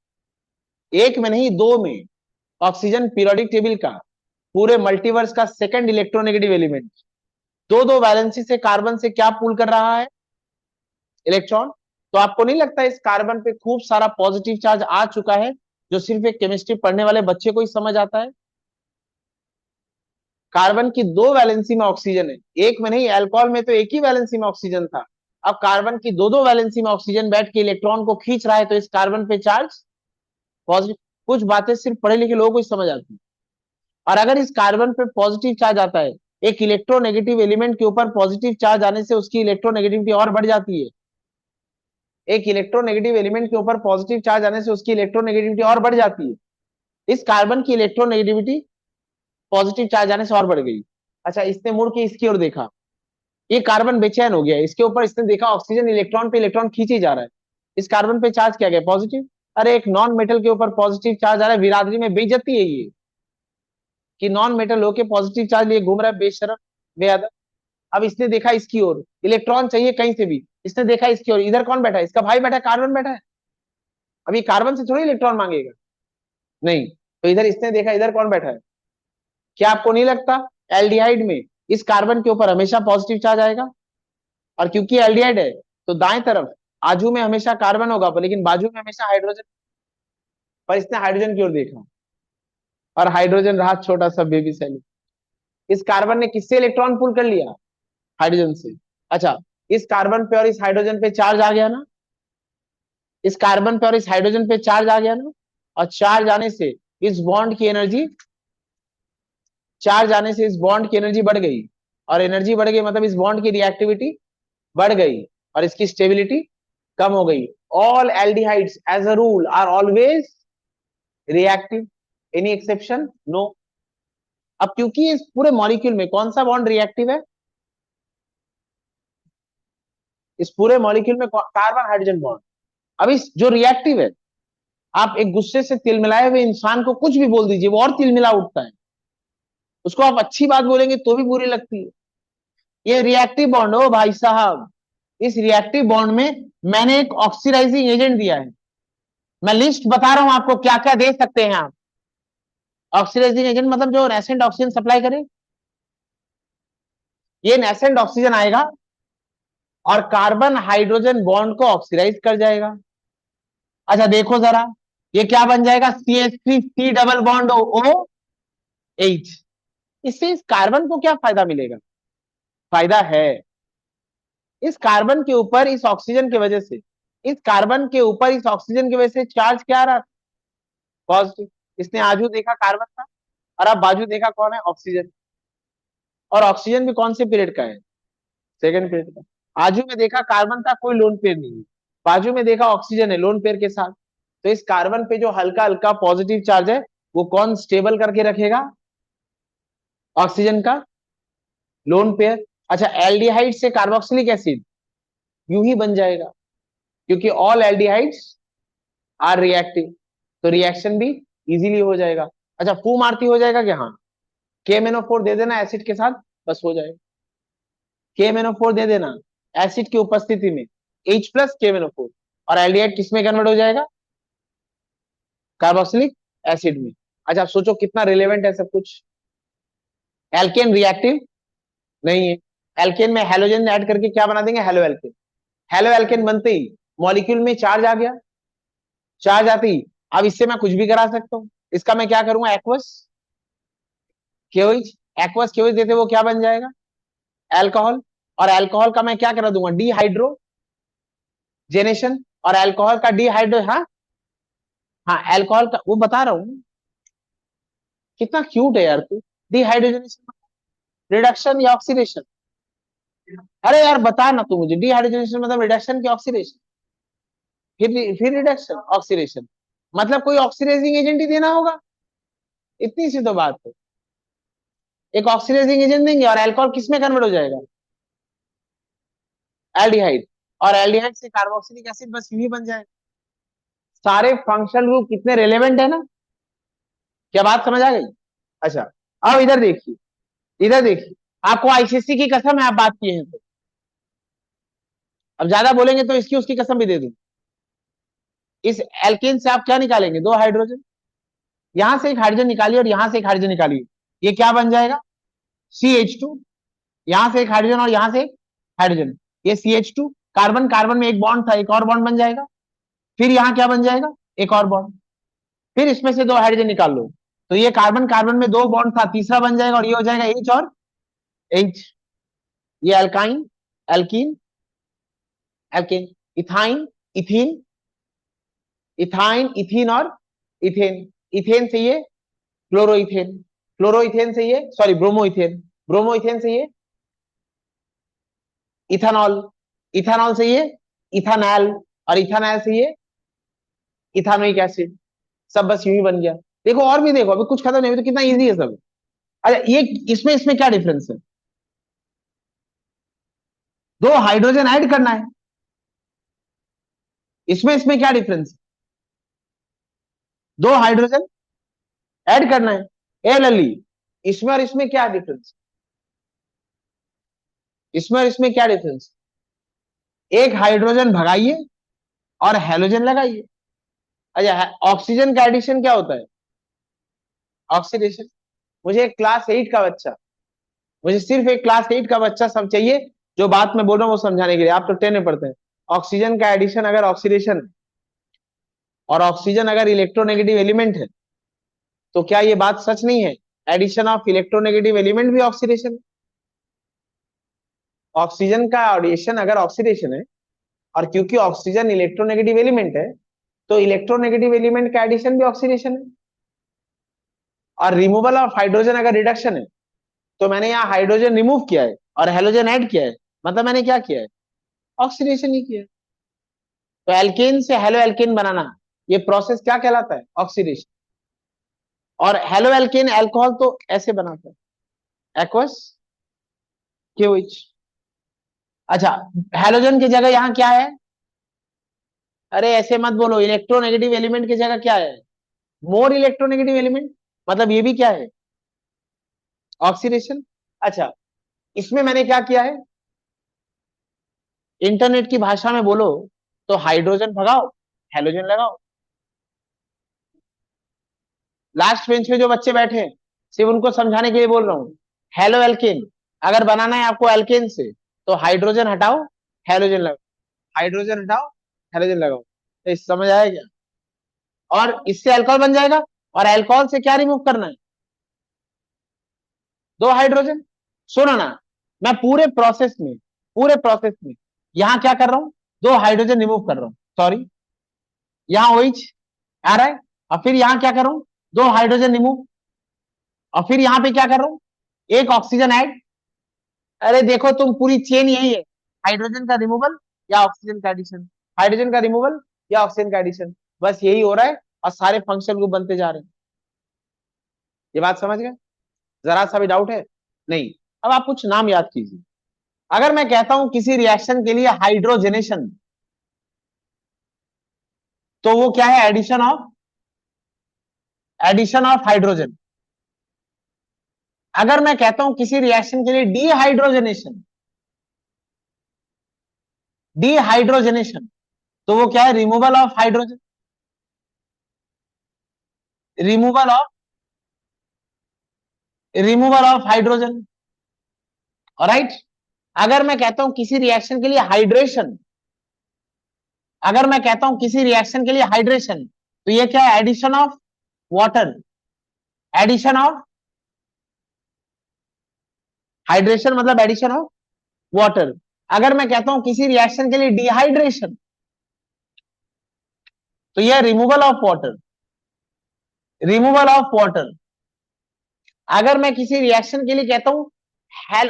एक में नहीं दो में, ऑक्सीजन पीरियोडिक टेबल का, पूरे मल्टीवर्स का सेकंड इलेक्ट्रोनेगेटिव एलिमेंट, दो दो वैलेंसी से कार्बन से क्या पुल कर रहा है, इलेक्ट्रॉन। तो आपको नहीं लगता इस कार्बन पे खूब सारा पॉजिटिव चार्ज आ चुका है, जो सिर्फ एक केमिस्ट्री पढ़ने वाले बच्चे को ही समझ आता है। कार्बन की दो वैलेंसी में ऑक्सीजन है, एक में नहीं, अल्कोहल में तो एक ही वैलेंसी में ऑक्सीजन था, अब कार्बन की दो दो वैलेंसी में ऑक्सीजन बैठ के इलेक्ट्रॉन को खींच रहा है, तो इस कार्बन पे चार्ज पॉजिटिव। कुछ बातें सिर्फ पढ़े लिखे लोगों को ही समझ आती है। और अगर इस कार्बन पे पॉजिटिव चार्ज आता है, एक इलेक्ट्रोनेगेटिव एलिमेंट के ऊपर पॉजिटिव चार्ज आने से उसकी इलेक्ट्रोनेगेटिविटी और बढ़ जाती है, एक इलेक्ट्रोनेगेटिव एलिमेंट के ऊपर पॉजिटिव चार्ज आने से उसकी इलेक्ट्रोनेगेटिविटी और बढ़ जाती है। इस कार्बन की इलेक्ट्रोनेगेटिविटी पॉजिटिव चार्ज आने से और बढ़ गई। अच्छा, इसने मुड़ के इसकी ओर देखा, ये कार्बन बेचैन हो गया, इसके ऊपर इसने देखा ऑक्सीजन इलेक्ट्रॉन पे इलेक्ट्रॉन खींचे जा रहा है, इस कार्बन पे चार्ज क्या गया, पॉजिटिव। अरे एक नॉन मेटल के ऊपर पॉजिटिव चार्ज आ रहा है, बिरादरी में बेइज्जती है ये, कि नॉन मेटल होके पॉजिटिव चार्ज लिए घूम रहा है, बेशरम, बेअदब। अब इसने देखा इसकी ओर, इलेक्ट्रॉन चाहिए कहीं से भी, इसने देखा इसकी ओर, इधर कौन बैठा है, इसका भाई बैठा है, कार्बन बैठा है। अभी कार्बन से थोड़ी इलेक्ट्रॉन मांगेगा, नहीं, तो इधर इसने देखा इधर कौन बैठा है। क्या आपको नहीं लगता एल्डिहाइड में इस कार्बन के ऊपर हमेशा पॉजिटिव चार्ज आएगा, और क्योंकि एल्डिहाइड है तो दाएं तरफ आजू में हमेशा कार्बन होगा, लेकिन बाजू में हमेशा हाइड्रोजन। पर इसने हाइड्रोजन की ओर देखा, और हाइड्रोजन रहा छोटा सा बेबी सेल। इस कार्बन ने किससे इलेक्ट्रॉन पुल कर लिया, हाइड्रोजन से। अच्छा, इस कार्बन पे और इस हाइड्रोजन पे चार्ज आ गया ना, इस कार्बन पे और इस हाइड्रोजन पे चार्ज आ गया ना, और चार्ज आने से इस बॉन्ड की एनर्जी, चार्ज आने से इस बॉन्ड की एनर्जी बढ़ गई, और एनर्जी बढ़ गई मतलब इस बॉन्ड की रिएक्टिविटी बढ़ गई, और इसकी स्टेबिलिटी कम हो गई। All aldehydes as a rule are always reactive, any exception no. अब क्योंकि इस पूरे मॉलिक्यूल में कौन सा बॉन्ड रिएक्टिव है, इस पूरे मॉलिक्यूल में कार्बन हाइड्रोजन बॉन्ड। अब इस जो रिएक्टिव है, आप एक गुस्से से तिलमिलाए हुए इंसान को कुछ भी बोल दीजिए, वो और तिलमिला उठता है, उसको आप अच्छी बात बोलेंगे तो भी बुरी लगती है। ये रिएक्टिव बॉन्ड हो भाई साहब, इस रिएक्टिव बॉन्ड में मैंने एक ऑक्सीडाइजिंग एजेंट दिया है, मैं लिस्ट बता रहा हूं आपको क्या क्या दे सकते हैं आप। ऑक्सीडाइजिंग एजेंट मतलब जो नेसेंट ऑक्सीजन सप्लाई करे, ये नेसेंट ऑक्सीजन आएगा और कार्बन हाइड्रोजन बॉन्ड को ऑक्सीडाइज कर जाएगा। अच्छा देखो जरा, ये क्या बन जाएगा, CH3 C double bond OH। इससे इस कार्बन को क्या फायदा मिलेगा? फायदा है, इस कार्बन के ऊपर इस ऑक्सीजन की वजह से, इस कार्बन के ऊपर इस ऑक्सीजन की वजह से चार्ज क्या आ रहा, पॉजिटिव। इसने आजू देखा कार्बन का, और अब बाजू देखा कौन है, ऑक्सीजन। और ऑक्सीजन भी कौन से पीरियड का है, सेकंड पीरियड का। आजू में देखा कार्बन का कोई लोन पेयर नहीं है, बाजू में देखा ऑक्सीजन है लोन पेयर के साथ। तो इस कार्बन पे जो हल्का हल्का पॉजिटिव चार्ज है, वो कौन स्टेबल करके रखेगा, ऑक्सीजन का लोन पेयर। अच्छा, एल्डिहाइड से कार्बोक्सिलिक एसिड यूं ही बन जाएगा, क्योंकि ऑल एल्डिहाइड्स आर रिएक्टिव, तो रिएक्शन भी इजीली हो जाएगा। अच्छा, फू मारती हो जाएगा क्या, हाँ। KMnO4 दे देना एसिड के साथ, बस हो जाएगा। KMnO4 दे देना एसिड की उपस्थिति में, H प्लस KMnO4, और एल्डिहाइड किसमें कन्वर्ट हो जाएगा, कार्बोक्सिलिक एसिड में। अच्छा, आप सोचो कितना रिलेवेंट है सब कुछ। एल्केन रिएक्टिव नहीं है, एल्केन में हेलोजन ऐड करके क्या बना देंगे, हेलो एल्केन। हेलो एल्केन बनते ही मॉलिक्यूल में चार्ज आ गया, चार्ज आते ही अब इससे मैं कुछ भी करा सकता हूं। इसका मैं क्या करूंगा, एक्वस केओएच, एक्वस केओएच देते वो क्या बन जाएगा, अल्कोहल। और अल्कोहल का मैं क्या करा दूंगा, डिहाइड्रोजेनेशन। और अल्कोहल का डिहाइड्रो, हाँ हाँ, अल्कोहल का वो बता रहा हूँ, कितना क्यूट है यार तू। डिहाइड्रोजनेशन, रिडक्शन या ऑक्सीडेशन? अरे यार बता ना तू मुझे, डिहाइड्रोजनेशन मतलब रिडक्शन की ऑक्सीडेशन? फिर रिडक्शन ऑक्सीडेशन, मतलब कोई ऑक्सीडाइजिंग एजेंट ही देना होगा, इतनी सी तो बात है। एक ऑक्सीडाइजिंग एजेंट देंगे और अल्कोहल किस में कन्वर्ट हो जाएगा, एल्डिहाइड। और एल्डिहाइड से कार्बोक्सिलिक एसिड, बस यूं ही बन जाए। सारे फंक्शनल ग्रुप कितने रेलेवेंट है ना, क्या बात समझ आ गई? अच्छा, अब इधर देखिए, इधर देखिए, आपको आईसीसी की कसम है, आप बात किए हैं तो अब ज्यादा बोलेंगे तो इसकी उसकी कसम भी दे दूं। इस एल्केन से आप क्या निकालेंगे, दो हाइड्रोजन, यहां से एक हाइड्रोजन निकालिए और यहां से एक हाइड्रोजन निकालिए, ये क्या बन जाएगा, CH2। यहां से एक हाइड्रोजन और यहां से एक हाइड्रोजन, ये CH2। कार्बन कार्बन में एक बॉन्ड था, एक और बॉन्ड बन जाएगा। फिर यहाँ क्या बन जाएगा, एक और बॉन्ड। फिर इसमें से दो हाइड्रोजन निकाल लो, तो ये कार्बन कार्बन में दो बॉन्ड था, तीसरा बन जाएगा, और ये हो जाएगा H और H। ये alkyne, alkene, alkane, ethyne, ethene, ethyne, ethene और इथेन। इथेन से ये क्लोरोइथेन, क्लोरोइथेन से ये, सॉरी ब्रोमोइथेन, ब्रोमोइथेन से ये इथानॉल, इथानॉल से ये इथानॉल, और इथानॉल से ये इथानोइक एसिड। सब बस यूं ही बन गया। देखो और भी देखो, अभी कुछ खत्म नहीं, अभी तो कितना इजी है सब। अच्छा, ये इसमें इसमें क्या डिफरेंस है, दो हाइड्रोजन ऐड करना है, इसमें इसमें क्या डिफरेंस है, दो हाइड्रोजन ऐड करना है, ए लली। इसमें और इसमें क्या डिफरेंस, इसमें और इसमें क्या डिफरेंस, एक हाइड्रोजन भगाइए और हेलोजन लगाइए। अच्छा, ऑक्सीजन का एडिशन क्या होता है, ऑक्सीडेशन। मुझे एक क्लास 8 का बच्चा, मुझे सिर्फ एक क्लास 8 का बच्चा सब चाहिए, जो बात मैं बोल रहा हूँ वो समझाने के लिए। आप तो 10 में पढ़ते हैं। ऑक्सीजन का एडिशन अगर ऑक्सीडेशन है, और ऑक्सीजन अगर इलेक्ट्रोनेगेटिव एलिमेंट है, तो क्या ये बात सच नहीं है, एडिशन ऑफ इलेक्ट्रोनेगेटिव एलिमेंट भी ऑक्सीडेशन? ऑक्सीजन का एडिशन अगर ऑक्सीडेशन है, और क्योंकि ऑक्सीजन इलेक्ट्रोनेगेटिव एलिमेंट है, तो इलेक्ट्रोनेगेटिव एलिमेंट का एडिशन भी ऑक्सीडेशन है। और रिमूवल ऑफ हाइड्रोजन अगर रिडक्शन है, तो मैंने यहाँ हाइड्रोजन रिमूव किया है और हेलोजन ऐड किया है, मतलब मैंने क्या किया है, ऑक्सीडेशन ही किया है। तो एल्केन से हेलो एल्केन बनाना, ये प्रोसेस क्या कहलाता है, ऑक्सीडेशन। और हेलो एल्केन अल्कोहल तो ऐसे बनाता है, एक्वस केओएच। अच्छा, हेलोजन की जगह यहाँ क्या है, अरे ऐसे मत बोलो, इलेक्ट्रोनेगेटिव एलिमेंट की जगह क्या है, मोर इलेक्ट्रोनेगेटिव एलिमेंट, मतलब ये भी क्या है, ऑक्सीडेशन। अच्छा, इसमें मैंने क्या किया है, इंटरनेट की भाषा में बोलो तो हाइड्रोजन भगाओ, हेलोजन लगाओ। लास्ट बेंच पे जो बच्चे बैठे हैं सिर्फ उनको समझाने के लिए बोल रहा हूँ। हेलो एल्केन अगर बनाना है आपको एल्केन से, तो हाइड्रोजन हटाओ हेलोजन लगाओ, हाइड्रोजन हटाओ हेलोजन लगाओ। तो इस समझ आया क्या? और इससे अल्कोहल बन जाएगा, और अल्कोहल से क्या रिमूव करना है? दो हाइड्रोजन। सुनो ना, मैं पूरे प्रोसेस में यहां क्या कर रहा हूं? दो हाइड्रोजन रिमूव कर रहा हूं, सॉरी, यहां OH आ रहा है, और फिर यहां क्या कर रहा हूं? दो हाइड्रोजन रिमूव, और फिर यहां पे क्या कर रहा हूं? एक ऑक्सीजन ऐड। अरे देखो तुम, पूरी चेन यही है, हाइड्रोजन का रिमूवल या ऑक्सीजन का एडिशन, हाइड्रोजन का रिमूवल या ऑक्सीजन का एडिशन, बस यही हो रहा है, और सारे फंक्शन को बनते जा रहे हैं। ये बात समझ गए? जरा सा भी डाउट है? नहीं। अब आप कुछ नाम याद कीजिए। अगर मैं कहता हूं किसी रिएक्शन के लिए हाइड्रोजनेशन, तो वो क्या है? Addition of hydrogen. अगर मैं कहता हूं किसी रिएक्शन के लिए डीहाइड्रोजनेशन, डीहाइड्रोजनेशन, तो वो क्या है? Removal of hydrogen, removal of removal of hydrogen. Right. अगर मैं कहता हूं किसी रिएक्शन के लिए हाइड्रेशन, अगर मैं कहता हूं किसी रिएक्शन के लिए हाइड्रेशन, तो ये क्या है? Addition of water, addition of hydration मतलब एडिशन ऑफ वाटर। अगर मैं कहता हूं किसी रिएक्शन के लिए डिहाइड्रेशन, तो यह removal of water, removal of water. अगर मैं किसी रिएक्शन के लिए कहता हूं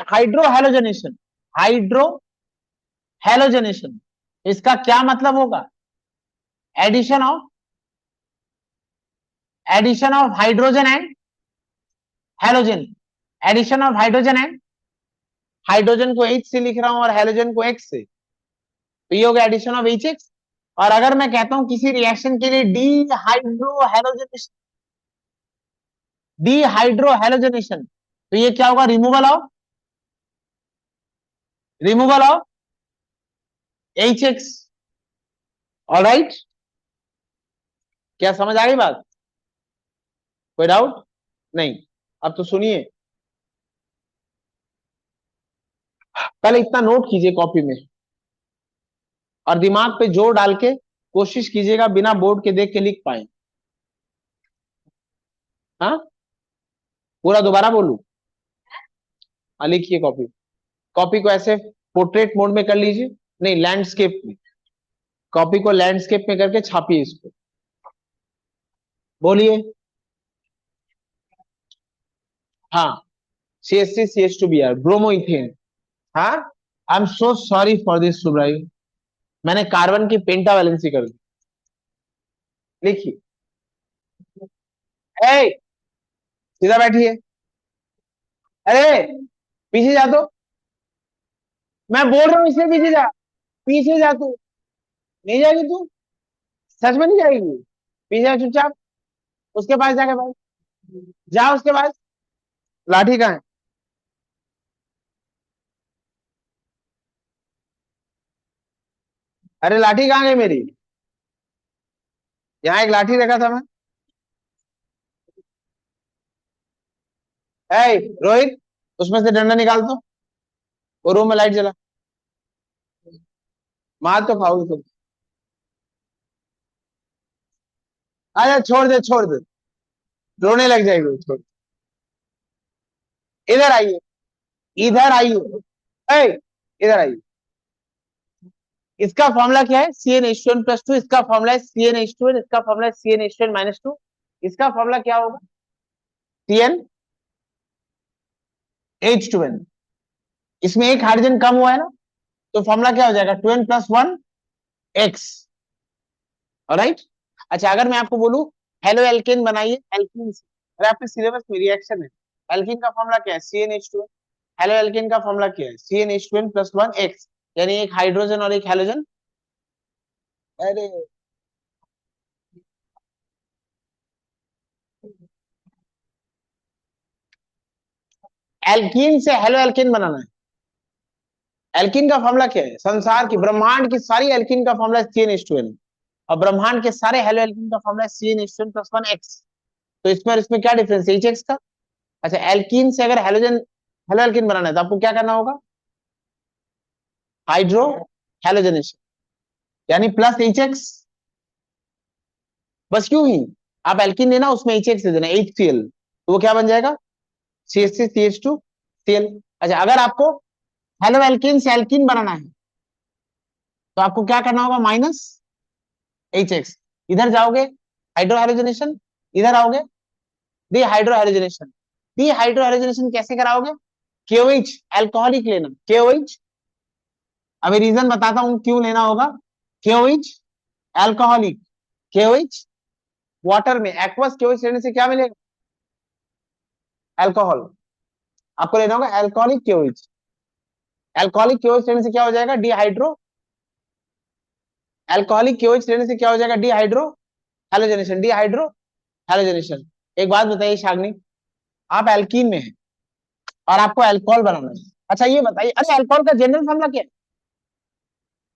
हाइड्रो हेलोजनेशन, हाइड्रो हेलोजनेशन, इसका क्या मतलब होगा? Addition of hydrogen and halogen, addition of hydrogen and, hydrogen को H से लिख रहा हूं और हेलोजन को X से, तो ये हो गया एडिशन ऑफ HX। और अगर मैं कहता हूं किसी रिएक्शन के लिए डीहाइड्रो हेलोजनेशन, तो ये क्या होगा? Removal of HX। ऑलराइट, क्या समझ आ गई बात? कोई डाउट? नहीं। अब तो सुनिए, पहले इतना नोट कीजिए कॉपी में, और दिमाग पे जोर डाल के कोशिश कीजिएगा बिना बोर्ड के देख के लिख पाए। हाँ, पूरा दोबारा बोलूं? हाँ, लिखिए कॉपी, कॉपी को ऐसे पोर्ट्रेट मोड में कर लीजिए, नहीं लैंडस्केप में, कॉपी को लैंडस्केप में करके छापिए इसको। बोलिए। हाँ, CH3CH2Br, ब्रोमोइथेन। हाँ, I am so sorry for this सुब्राई, मैंने कार्बन की पेंटा वैलेंसी कर दी। लिखिए। ए, सीधा बैठिए। अरे पीछे जा तो, मैं बोल रहा हूँ इसलिए पीछे जा, पीछे जा तू। नहीं जाएगी तू? सच में नहीं जाएगी? पीछे जा चुपचाप, उसके पास जाके भाई, जा उसके पास। लाठी कहाँ है? अरे लाठी कहाँ गई मेरी? यहाँ एक लाठी रखा था मैं। ए रोहित, उसमें से डंडा निकाल दो, वो रूम में लाइट जला, मार तो खाओगे तुम। आजा, छोड़ दे, रोने लग जाएगी वो, छोड़। इधर आइए, इधर आइए, ए इधर आइए। इसका फॉर्मूला क्या है? CnH2n+2, इसका फॉर्मूला है CnH2n, इसका फॉर्मूला है CnH2n-2। इसका फॉर्मूला क्या होगा? CnH2n। इसमें एक हाइड्रोजन कम हुआ है ना, तो फॉर्मूला क्या हो जाएगा? 2n+1x। राइट। अच्छा, अगर मैं आपको बोलूं हेलो एल्केन बनाइए एल्कीन से, अरे आपके सिलेबस में रिएक्शन है, एल्कीन का फॉर्मूला क्या है? CnH2n। हेलो एल्केन का फॉर्मूला क्या है? CnH2n+1x, यानी एक हाइड्रोजन और एक हेलोजन। अरे एल्कीन से हेलो एल्केन बनाना है। एल्कीन का फॉर्मूला क्या है? संसार की, ब्रह्मांड की सारी एल्कीन का फॉर्मूला है CnH2n, और ब्रह्मांड के सारे हेलो एल्कीन का फॉर्मूला है CnH2n+1x। तो इसमें और इसमें क्या डिफरेंस है, एच का। अच्छा, एल्कीन से अगर हेलोजन हेलो एल्कीन बनाना है तो आपको क्या करना होगा, हाइड्रो हेलोजनेशन, यानी प्लस एच, बस क्यों ही। आप एल्कीन लेना, उसमें एच दे देना, HCl, तो वो क्या बन जाएगा, CH3CH2Cl। अच्छा, अगर आपको हेलो एल्कीन से एल्कीन बनाना है तो आपको क्या करना होगा, माइनस एच, इधर जाओगे हाइड्रो हेलोजनेशन, इधर आओगे डिहाइड्रो हेलोजनेशन। डिहाइड्रो हेलोजनेशन कैसे कराओगे, KOH अल्कोहलिक लेना, KOH, अभी रीजन बताता हूं क्यों लेना होगा। KOH अल्कोहलिक, KOH वाटर में एक्वस KOH लेने से क्या मिलेगा, अल्कोहल। आपको लेना होगा अल्कोहलिक KOH, अल्कोहलिक KOH लेने से क्या हो जाएगा, डिहाइड्रो, अल्कोहलिक KOH लेने से क्या हो जाएगा, डिहाइड्रो हेलोजनेशन, डिहाइड्रो हेलोजनेशन। एक बात बताइए शाग्नि, आप एल्कीन में है और आपको अल्कोहल बनाना है, अच्छा ये बताइए, अरे अल्कोहल का जनरल फॉर्मूला क्या है,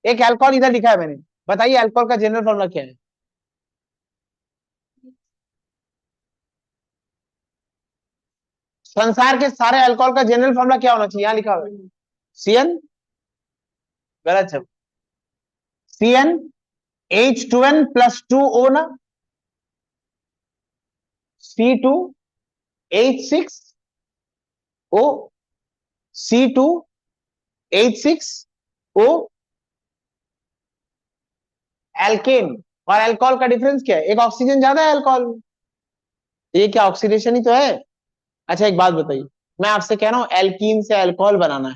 एक अल्कोहल इधर लिखा है मैंने, बताइए अल्कोहल का जनरल फॉर्मूला क्या है। संसार के सारे अल्कोहल का जनरल फॉर्मूला क्या होना चाहिए, यहां लिखा हुआ है, CN, गलत है, CnH2n+2O ना, C2H6O, C2H6O, एल्केन और अल्कोहल का डिफरेंस क्या है, एक ऑक्सीजन ज्यादा है अल्कोहल में, ये क्या ऑक्सीडेशन ही तो है। अच्छा एक बात बताइए, मैं आपसे कह रहा हूं एल्कीन से अल्कोहल बनाना है,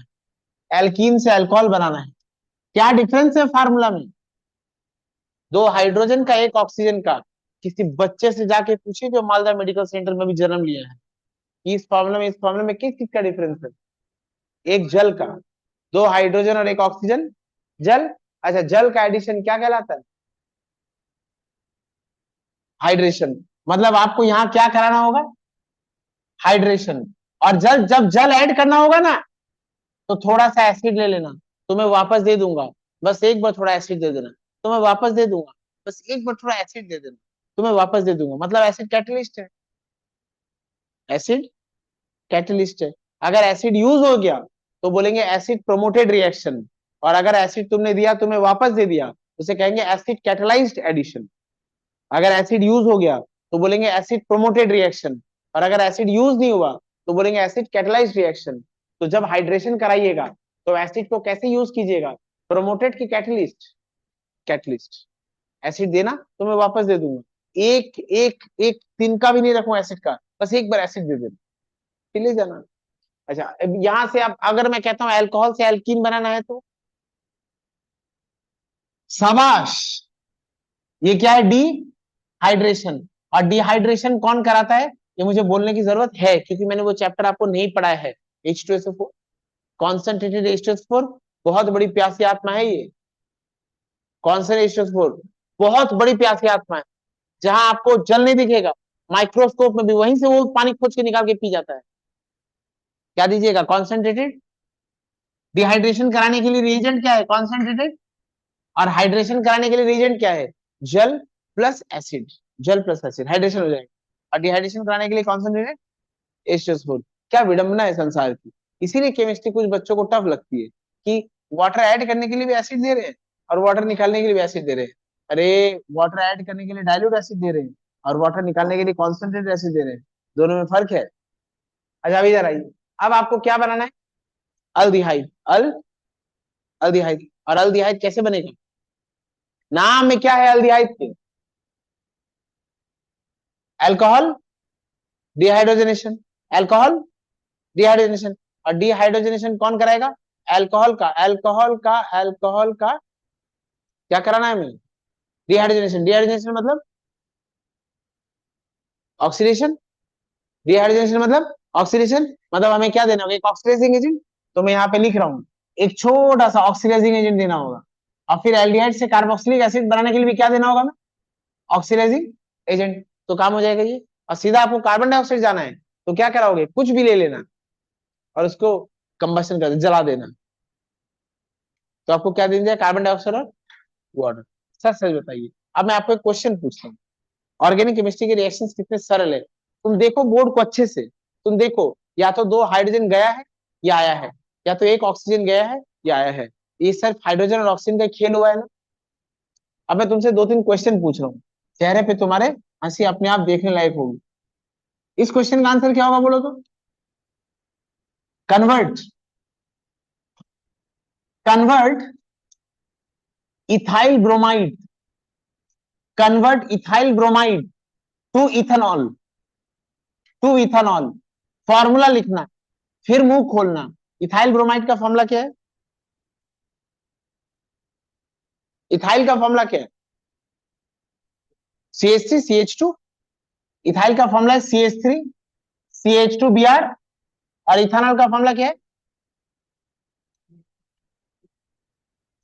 एल्कीन से अल्कोहल बनाना है, क्या डिफरेंस है फार्मूला में, दो हाइड्रोजन का एक ऑक्सीजन का। किसी बच्चे से जाके पूछिए जो मालदा मेडिकल सेंटर में भी जन्म लिया है, कि इस प्रॉब्लम में किस चीज का डिफरेंस है, एक जल का, दो हाइड्रोजन और एक ऑक्सीजन, जल। अच्छा, जल का एडिशन क्या कहलाता है, हाइड्रेशन। मतलब आपको यहाँ क्या कराना होगा, हाइड्रेशन। और जल, जब जल ऐड करना होगा ना, तो थोड़ा सा एसिड ले लेना, तो मैं वापस दे दूंगा, बस एक बार थोड़ा एसिड दे देना, तो मैं वापस दे दूंगा, बस एक बार थोड़ा एसिड दे देना, तो मैं वापस दे दूंगा, मतलब एसिड कैटलिस्ट है, एसिड कैटलिस्ट है। अगर एसिड यूज हो गया तो बोलेंगे एसिड प्रोमोटेड रिएक्शन, और अगर एसिड तुमने दिया तुम्हें वापस दे दिया, उसे कहेंगे एसिड कैटलाइज्ड एडिशन। अगर एसिड यूज हो गया तो बोलेंगे एसिड प्रोमोटेड रिएक्शन, और अगर एसिड यूज नहीं हुआ तो बोलेंगे एसिड कैटलाइज्ड रिएक्शन। तो जब हाइड्रेशन कराइएगा तो एसिड को कैसे यूज कीजिएगा, प्रोमोटेड की कैटलिस्ट, कैटलिस्ट। एसिड देना तो मैं वापस दे दूंगा, एक एक एक दिन का भी नहीं रखूंगा एसिड का, बस एक बार एसिड दे देना, फिर ले जाना। अच्छा, अब यहां से आप, अगर मैं कहता हूं अल्कोहल से एल्कीन बनाना है तो, शाबाश, ये क्या है, डी हाइड्रेशन। और डिहाइड्रेशन कौन कराता है, ये मुझे बोलने की जरूरत है क्योंकि मैंने वो चैप्टर आपको नहीं पढ़ाया है, H2SO4, कॉन्सेंट्रेटेड H2SO4, बहुत बड़ी प्यासी आत्मा है ये, कॉन्सेंट्रेटेड H2SO4 बहुत बड़ी प्यासी आत्मा है, जहां आपको जल नहीं दिखेगा, माइक्रोस्कोप में भी वहीं से वो पानी खोज के निकाल के पी जाता है। क्या दीजिएगा, कॉन्सेंट्रेटेड। डिहाइड्रेशन कराने के लिए रिएजेंट क्या है, कॉन्सेंट्रेटेड। और हाइड्रेशन कराने के लिए रिएजेंट क्या है, जल प्लस एसिड, जल प्लस एसिड, हाइड्रेशन हो जाएगा। और डिहाइड्रेशन कराने के लिए कॉन्सेंट्रेटेड H2SO4। क्या विडंबना है संसार की। इसीलिए केमिस्ट्री कुछ बच्चों को टफ लगती है कि वाटर ऐड करने के लिए भी एसिड दे रहे हैं और वाटर निकालने के लिए भी एसिड दे रहे हैं। अरे, वाटर ऐड करने के लिए डाइल्यूट एसिड दे रहे हैं और वाटर निकालने के लिए कॉन्सेंट्रेटेड एसिड दे रहे हैं, दोनों में फर्क है। अच्छा अभी इधर आइए, अब आपको क्या बनाना है, अल्डिहाइड, अल्डिहाइड। और अल्डिहाइड कैसे बनेगा, नाम में क्या है अल्डिहाइड के, अल्कोहल डिहाइड्रोजनेशन, अल्कोहल डिहाइड्रोजनेशन। और डिहाइड्रोजनेशन कौन कराएगा, अल्कोहल का, अल्कोहल का क्या कराना है हमें, डिहाइड्रोजनेशन। डिहाइड्रोजनेशन मतलब ऑक्सीडेशन, डिहाइड्रोजनेशन मतलब ऑक्सीडेशन, मतलब हमें क्या देना होगा, एक ऑक्सीडाइजिंग एजेंट। तो मैं यहाँ पे लिख रहा हूँ, एक छोटा सा ऑक्सीडाइजिंग एजेंट देना होगा, और फिर एल्डिहाइड से कार्बोक्सिलिक एसिड बनाने के लिए भी क्या देना होगा हमें, ऑक्सीडाइजिंग एजेंट। तो काम हो जाएगा ये, और सीधा आपको कार्बन डाइऑक्साइड जाना है, तो क्या कराओगे, कुछ भी ले लेना और उसको कंबशन कर जला देना, तो आपको क्या दे दिया, कार्बन डाइऑक्साइड और वाटर। सर सच बताइए, अब मैं आपको एक क्वेश्चन पूछता हूँ, ऑर्गेनिक केमिस्ट्री के रिएक्शंस कितने सरल है, तुम देखो बोर्ड को अच्छे से, तुम देखो या तो दो हाइड्रोजन गया है या आया है, या तो एक ऑक्सीजन गया है या आया है। ये सिर्फ हाइड्रोजन और ऑक्सीजन का खेल हुआ है ना। अब मैं तुमसे दो तीन क्वेश्चन पूछ रहा हूँ, चेहरे पे तुम्हारे हंसी अपने आप देखने लायक होगी। इस क्वेश्चन का आंसर क्या होगा बोलो तो? Convert, convert ethyl bromide, convert ethyl bromide to ethanol, to ethanol. Formula लिखना, फिर मुंह खोलना। इथाइल ब्रोमाइड का फॉर्मूला क्या है? इथाइल का फॉर्मूला क्या है? CH3CH2। इथाइल का फॉर्मूला है CH3CH2Br। और इथेनॉल का फॉर्मूला क्या है?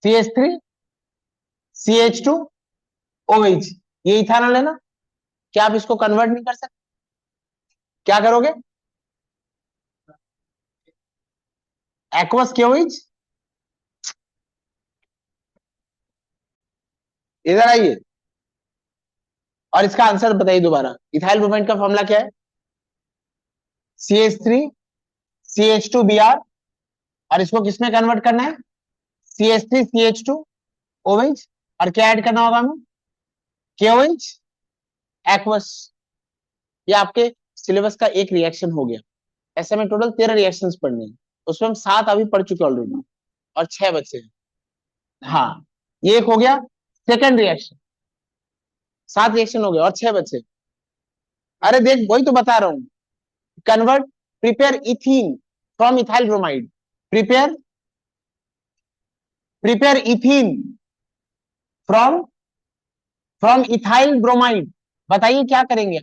CH3CH2OH। ये इथेनॉल है ना। क्या आप इसको कन्वर्ट नहीं कर सकते? क्या करोगे? Aqueous KOH। इधर आइए और इसका आंसर बताइए दोबारा। इथाइल ब्रोमाइड का फॉर्मूला क्या है? CH3CH2Br। और इसको किसमें कन्वर्ट करना है? CH3CH2OH। और क्या ऐड करना होगा हमें? KOH, aqueous. ये आपके सिलेबस का एक रिएक्शन हो गया। ऐसे में टोटल 13 रिएक्शंस पढ़ने हैं, उसमें हम 7 अभी पढ़ चुके ऑलरेडी और 6 बचे हैं। हाँ, ये एक हो गया सेकंड रिएक्शन। 7 रिएक्शन हो गए और 6 बचे। अरे देख, वही तो बता रहा हूं। Convert, prepare ethene from ethyl bromide. Prepare, prepare ethene from, from ethyl bromide. बताइए क्या करेंगे?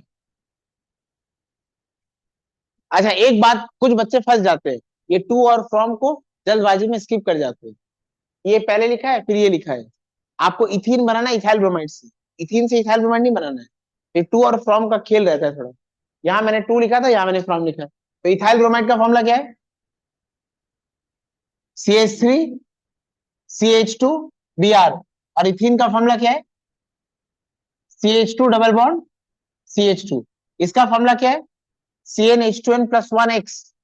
अच्छा एक बात, कुछ बच्चे फंस जाते हैं, ये टू और फ्रॉम को जल्दबाजी में स्किप कर जाते हैं। ये पहले लिखा है फिर ये लिखा है। आपको इथीन बनाना है इथाइल ब्रोमाइड से, इथीन से इथाइल ब्रोमाइड नहीं बनाना है। ये टू और फ्रॉम का खेल रहता है थोड़ा। यहाँ मैंने टू लिखा था, यहाँ मैंने फ्रॉम लिखा है। तो इथाइल ब्रोमाइड का फॉर्मूला क्या है? CH3CH2Br। और इथीन का फॉर्मूला क्या है? CH2 double bond CH2। इसका फॉर्मूला क्या है? CnH2n+1x,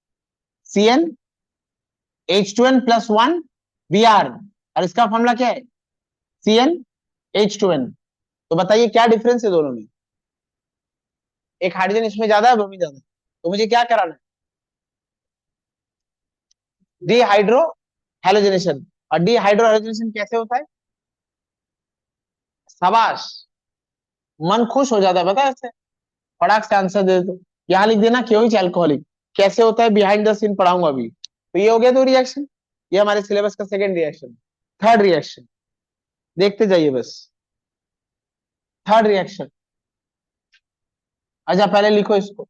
CnH2n+1Br। और इसका फॉर्मूला क्या है? CnH2n। तो बताइए क्या डिफरेंस है दोनों में? एक हाइड्रोजन इसमें ज्यादा है, वो भी ज्यादा है। तो मुझे क्या कराना है? Dehydro halogenation. और डिहाइड्रो हेलोजनेशन कैसे होता है? शाबाश, मन खुश हो जाता है, पता है ऐसे फटाक से आंसर दे दो। यहाँ लिख देना क्यों अल्कोहलिक। कैसे होता है बिहाइंड द सीन पढ़ाऊंगा अभी। तो ये हो गया दो रिएक्शन। ये हमारे सिलेबस का सेकंड रिएक्शन। थर्ड रिएक्शन देखते जाइए बस। थर्ड रिएक्शन, अच्छा पहले लिखो इसको।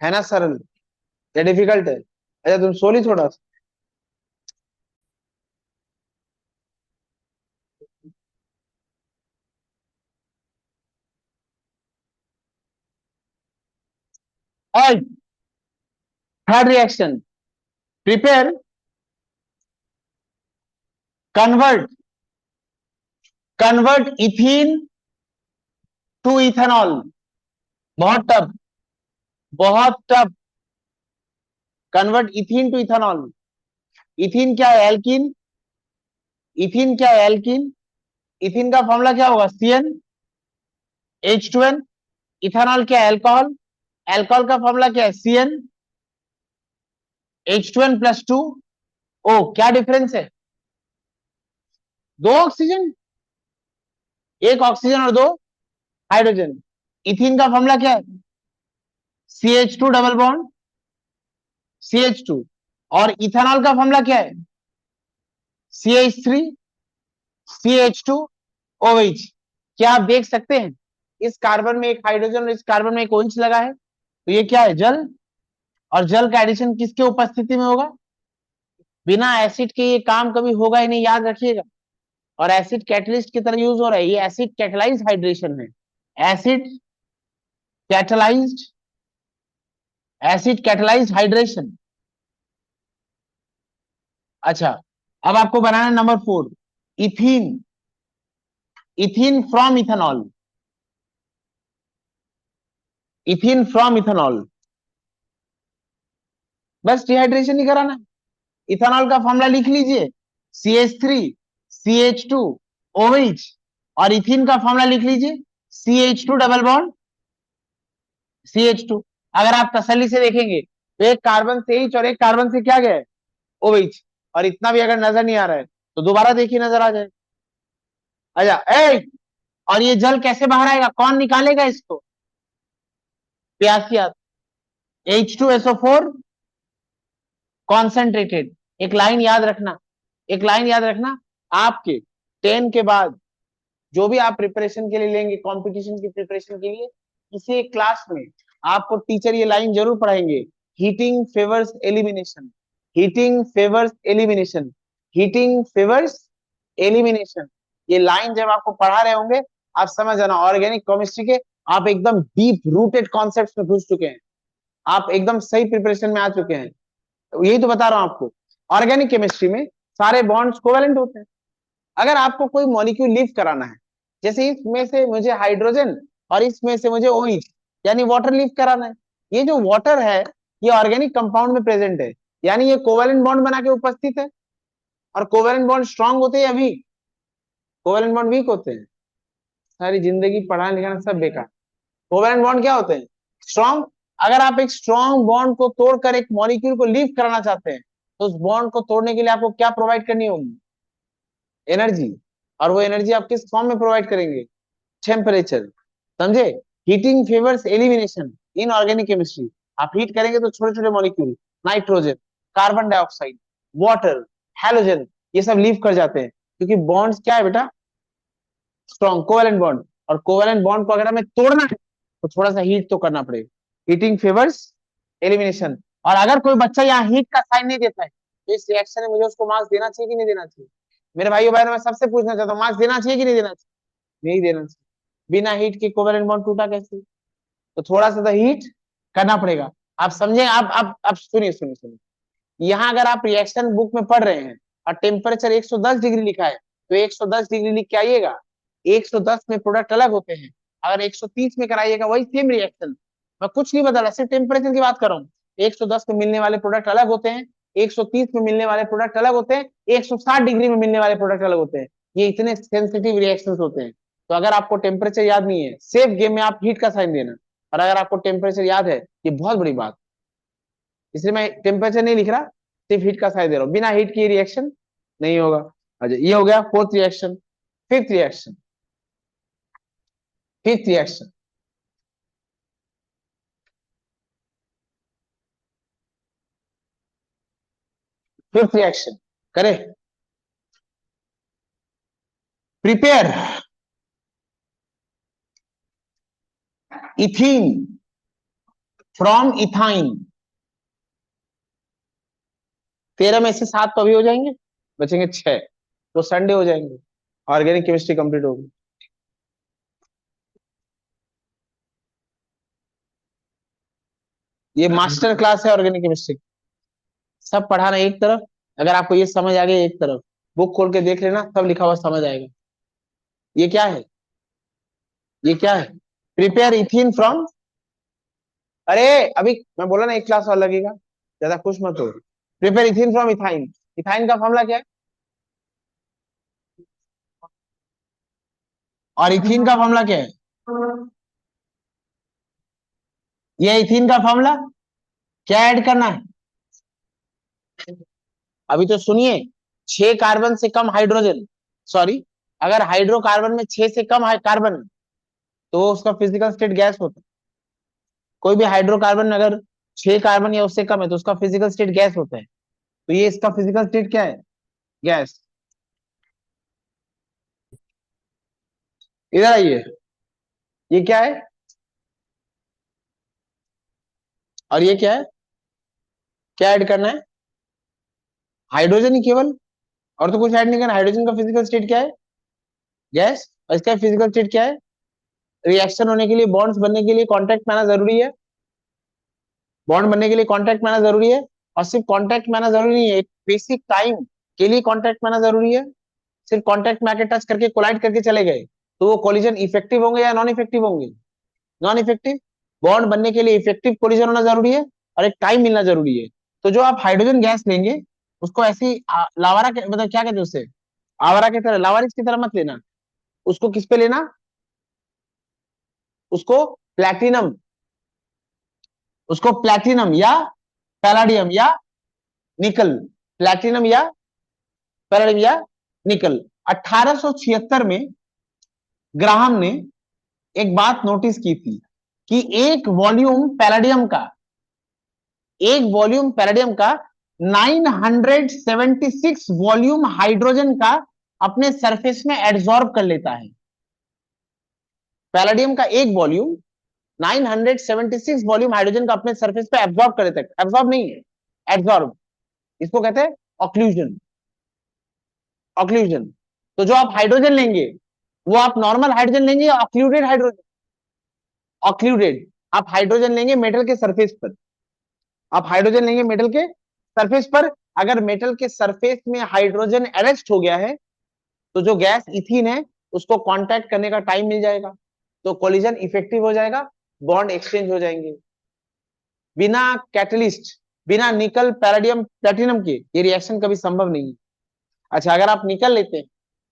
है ना सरल? या डिफिकल्ट है? अच्छा तुम सोली थोड़ा सा। और third reaction, prepare, convert, convert ethene to ethanol. बहुत टफ, बहुत tough. Convert ethene to ethanol. Ethene क्या है? एल्कीन। इथीन क्या है? एल्कीन। इथीन का फॉर्मूला क्या होगा? CnH2n। इथेनॉल क्या है? एल्कोहल। एल्कोहल का फॉर्मूला क्या है? CnH2n+2O। क्या डिफरेंस है? दो ऑक्सीजन, एक ऑक्सीजन और दो हाइड्रोजन। इथीन का फॉर्मूला क्या है? CH2 double bond CH2। और इथेनॉल का फॉर्मूला क्या है? CH3CH2OH। क्या आप देख सकते हैं इस कार्बन में एक हाइड्रोजन और इस कार्बन में एक OH लगा है? तो ये क्या है? जल। और जल का एडिशन किसके उपस्थिति में होगा? बिना एसिड के ये काम कभी होगा ही नहीं, याद रखिएगा। और एसिड कैटलिस्ट की तरह यूज हो रहा है, ये एसिड कैटलाइज हाइड्रेशन है। Acid catalysed, acid catalysed hydration. अच्छा, अब आपको बनाना है number 4, ethene, ethene from ethanol. इथिन from ethanol, बस डिहाइड्रेशन नहीं कराना है। इथेनॉल का फॉर्मूला लिख लीजिए, CH3 CH2 OH, और इथिन का फॉर्मूला लिख लीजिए CH2 डबल बॉन्ड CH2। अगर आप तसल्ली से देखेंगे तो एक कार्बन से H और एक कार्बन से क्या गया है, OH, और इतना भी अगर नजर नहीं आ रहा है तो दोबारा देखिए नजर आ जाए। अच्छा ए, और ये जल कैसे बाहर आएगा, कौन निकालेगा इसको, प्यासी H2SO4 कॉन्सेंट्रेटेड। एक लाइन याद रखना, एक लाइन याद रखना, आपके 10 के बाद जो भी आप प्रिपरेशन के लिए लेंगे, कंपटीशन की प्रिपरेशन के लिए, किसी एक क्लास में आपको टीचर ये लाइन जरूर पढ़ाएंगे, heating favours elimination, heating favours elimination, heating favours elimination. ये लाइन जब आपको पढ़ा रहे होंगे आप समझ जाना ऑर्गेनिक केमिस्ट्री के आप एकदम डीप रूटेड कॉन्सेप्ट्स में घुस चुके हैं, आप एकदम सही प्रिपरेशन में आ चुके हैं। तो यही तो बता रहा हूं आपको, ऑर्गेनिक केमिस्ट्री में सारे बॉन्ड्स कोवेलेंट होते हैं। अगर आपको कोई मॉलिक्यूल लीव कराना है, जैसे इसमें से मुझे हाइड्रोजन और इसमें से मुझे OH यानी वाटर लीव कराना है, ये जो वाटर है ये ऑर्गेनिक कंपाउंड में प्रेजेंट है, यानी ये कोवेलेंट बॉन्ड बना के उपस्थित है। और कोवेलेंट बॉन्ड स्ट्रांग होते हैं या वीक, कोवेलेंट बॉन्ड वीक होते हैं। सारी जिंदगी पढ़ाना लिखाना सब बेकार। कोवेलेंट बॉन्ड क्या होते हैं, स्ट्रांग। अगर आप एक स्ट्रांग बॉन्ड को तोड़कर एक मॉलिक्यूल को लीव कराना चाहते हैं तो उस बॉन्ड को तोड़ने के लिए आपको क्या प्रोवाइड करनी होगी, एनर्जी। और वो एनर्जी आप किस फॉर्म में प्रोवाइड करेंगे, टेम्परेचर, समझे। Heating favours elimination in organic chemistry. आप हीट करेंगे तो छोटे छोटे molecule, nitrogen, carbon dioxide, water, halogen, ये सब लीव कर जाते हैं, क्योंकि बॉन्ड्स क्या है बेटा, स्ट्रॉन्ग कोवेलेंट बॉन्ड। और कोवेलेंट बॉन्ड को अगर हमें तोड़ना है तो थोड़ा सा हीट तो करना पड़ेगा, हीटिंग फेवर्स एलिमिनेशन। और अगर कोई बच्चा यहाँ हीट का साइन नहीं देता है तो इस रिएक्शन में मुझे उसको मार्क्स देना चाहिए कि नहीं देना चाहिए, मेरे भाइयों बहनों, मैं सबसे पूछना चाहता हूँ, मार्क्स देना चाहिए कि नहीं देना चाहिए, नहीं देना चाहिए। बिना हीट के कोवेलेंट बॉन्ड टूटा कैसे, तो थोड़ा सा तो हीट करना पड़ेगा। आप समझे, आप सुनिए सुनिए सुनिए, यहाँ अगर आप रिएक्शन बुक में पढ़ रहे हैं और टेम्परेचर 110 डिग्री लिखा है तो 110 डिग्री लिख के आइएगा, 110 में प्रोडक्ट अलग होते हैं। अगर 130 में कराइएगा वही सेम रिएक्शन, मैं कुछ नहीं बदला, सिर्फ टेम्परेचर की बात कर रहा हूँ। 110 में मिलने वाले प्रोडक्ट अलग होते हैं, 130 में मिलने वाले प्रोडक्ट अलग होते हैं, 160 डिग्री में मिलने वाले प्रोडक्ट अलग होते हैं। ये इतने सेंसिटिव रिएक्शन होते हैं। तो अगर आपको टेम्परेचर याद नहीं है, सेफ गेम में आप हीट का साइन देना, और अगर आपको टेम्परेचर याद है ये बहुत बड़ी बात, इसलिए मैं टेम्परेचर नहीं लिख रहा, सिर्फ हीट का साइन दे रहा हूँ। बिना हीट की रिएक्शन नहीं होगा। अच्छा ये हो गया fourth reaction. Fifth reaction, fifth reaction, fifth reaction करे, प्रिपेयर इथीन फ्रॉम इथाइन। 13 में से 7 तो अभी हो जाएंगे, बचेंगे 6, तो संडे हो जाएंगे, ऑर्गेनिक केमिस्ट्री कंप्लीट होगी। ये मास्टर क्लास है ऑर्गेनिक केमिस्ट्री, सब पढ़ाना एक तरफ, अगर आपको ये समझ आ गया एक तरफ, बुक खोल के देख लेना सब लिखा हुआ समझ आएगा। ये क्या है, ये क्या है, प्रिपेयर इथीन फ्रॉम, अरे अभी मैं बोला ना एक क्लास और लगेगा, ज्यादा खुश मत हो। Prepare ethene from ethyne, ethyne का फॉर्मूला क्या है, और इथीन का फॉर्मूला क्या है, ये इथीन का फॉर्मूला क्या ऐड करना है, अभी तो सुनिए, 6 कार्बन से कम हाइड्रोजन, सॉरी, अगर हाइड्रोकार्बन में 6 से कम कार्बन तो वो उसका फिजिकल स्टेट गैस होता है। कोई भी हाइड्रोकार्बन में अगर 6 कार्बन या उससे कम है तो उसका फिजिकल स्टेट गैस होता है। तो ये इसका फिजिकल स्टेट क्या है, गैस। इधर आइए, ये क्या है, और ये क्या है, क्या ऐड करना है, हाइड्रोजन ही केवल, और तो कुछ ऐड नहीं करना। हाइड्रोजन का फिजिकल स्टेट क्या है, गैस, और इसका फिजिकल स्टेट क्या है, रिएक्शन होने के लिए, बॉन्ड्स बनने के लिए कांटेक्ट में आना जरूरी है, बॉन्ड बनने के लिए कांटेक्ट में आना जरूरी है। और सिर्फ कांटेक्ट में आना जरूरी नहीं है, एक बेसिक टाइम के लिए कांटेक्ट में आना जरूरी है। सिर्फ कांटेक्ट में आके टच करके कोलाइड करके चले गए तो वो कोलिजन इफेक्टिव होंगे या नॉन इफेक्टिव होंगे, नॉन इफेक्टिव। बॉन्ड बनने के लिए इफेक्टिव कोलिजन होना जरूरी है और एक टाइम मिलना जरूरी है। तो जो आप हाइड्रोजन गैस लेंगे उसको ऐसे ही लावारा के मतलब क्या कहते हैं उससे, आवारा की तरह, लावारिस की तरह मत लेना। उसको किस पे लेना, उसको प्लैटिनम, उसको प्लैटिनम या पैलाडियम या निकल, प्लैटिनम या पैलाडियम या निकल। 1876 में ग्राहम ने एक बात नोटिस की थी कि एक वॉल्यूम पैलाडियम का 976 वॉल्यूम हाइड्रोजन का अपने सरफेस में एड्सॉर्ब कर लेता है। पैलाडियम का एक वॉल्यूम 976 वॉल्यूम हाइड्रोजन का अपने सरफेस पे एब्सॉर्ब कर लेता है, एब्सॉर्ब नहीं है, एब्सॉर्ब, इसको कहते हैं ऑक्लूजन। ऑक्लूजन। तो जो आप हाइड्रोजन लेंगे वो आप नॉर्मल हाइड्रोजन लेंगे या ऑक्लूडेड हाइड्रोजन? ऑक्लूडेड। आप हाइड्रोजन लेंगे मेटल के सरफेस पर, आप हाइड्रोजन लेंगे मेटल के सरफेस पर। अगर मेटल के सरफेस में हाइड्रोजन अरेस्ट हो गया है तो जो गैस इथीन है उसको कांटेक्ट करने का टाइम मिल जाएगा, तो कोलिजन इफेक्टिव हो जाएगा, बॉन्ड एक्सचेंज हो जाएंगे। बिना कैटलिस्ट, बिना निकल पैलाडियम प्लेटिनम के ये रिएक्शन कभी संभव नहीं है। अच्छा, अगर आप निकल लेते हैं,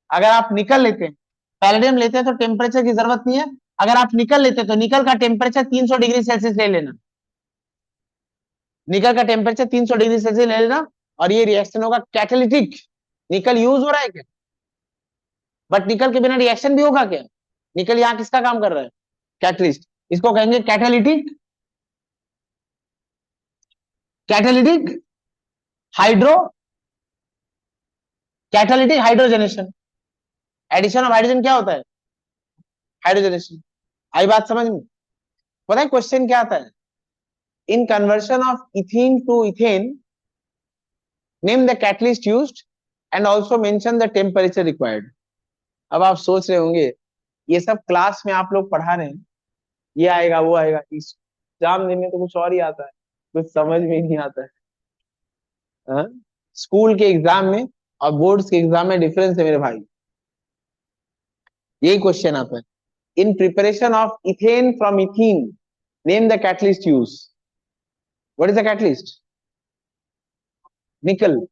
अगर आप निकल लेते हैं, पैलेडियम लेते हैं तो टेम्परेचर की जरूरत नहीं है। अगर आप निकल लेते हैं तो निकल का टेम्परेचर 300 डिग्री सेल्सियस ले लेना, निकल का टेम्परेचर 300 डिग्री सेल्सियस ले लेना और ये रिएक्शन होगा कैटालिटिक। निकल यूज हो रहा है क्या? बट निकल के बिना रिएक्शन भी होगा क्या? निकल यहां किसका काम कर रहा है? कैटलिस्ट। इसको कहेंगे catalytic, catalytic hydro, catalytic hydrogenation. Addition of hydrogen क्या होता है? हाइड्रोजनेशन। आई बात समझ में? पता है क्वेश्चन क्या आता है? In conversion of ethene to ethane, name the catalyst used and also mention the temperature required. अब आप सोच रहे होंगे ये सब क्लास में आप लोग पढ़ा रहे हैं, ये आएगा वो आएगा, एग्जाम देने तो कुछ और ही आता है, कुछ समझ में ही नहीं आता है। हाँ? स्कूल के एग्जाम में और बोर्ड्स के एग्जाम में डिफरेंस है मेरे भाई। यही क्वेश्चन आता है, in preparation of ethane from ethene name the catalyst use. What is the catalyst? nickel.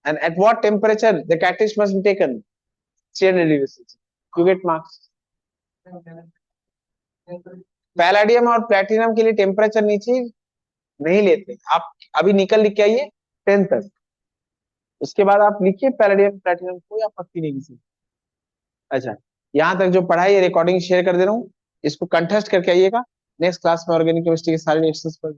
And at what temperature the catalyst must be taken? 300 degrees Celsius. You get marks. Palladium और प्लेटिनम के लिए टेम्परेचर नीचे नहीं लेते आप। अभी निकल लिख के आइए 10 तक, उसके बाद आप लिखिए पैलाडियम प्लेटिनम को या पत्ती नहीं किसी। अच्छा, यहाँ तक जो पढ़ाई रिकॉर्डिंग शेयर कर दे रहा हूँ, इसको कंठस्थ करके आइएगा। नेक्स्ट क्लास में ऑर्गेनिक केमिस्ट्री के सारे लेक्चर्स पर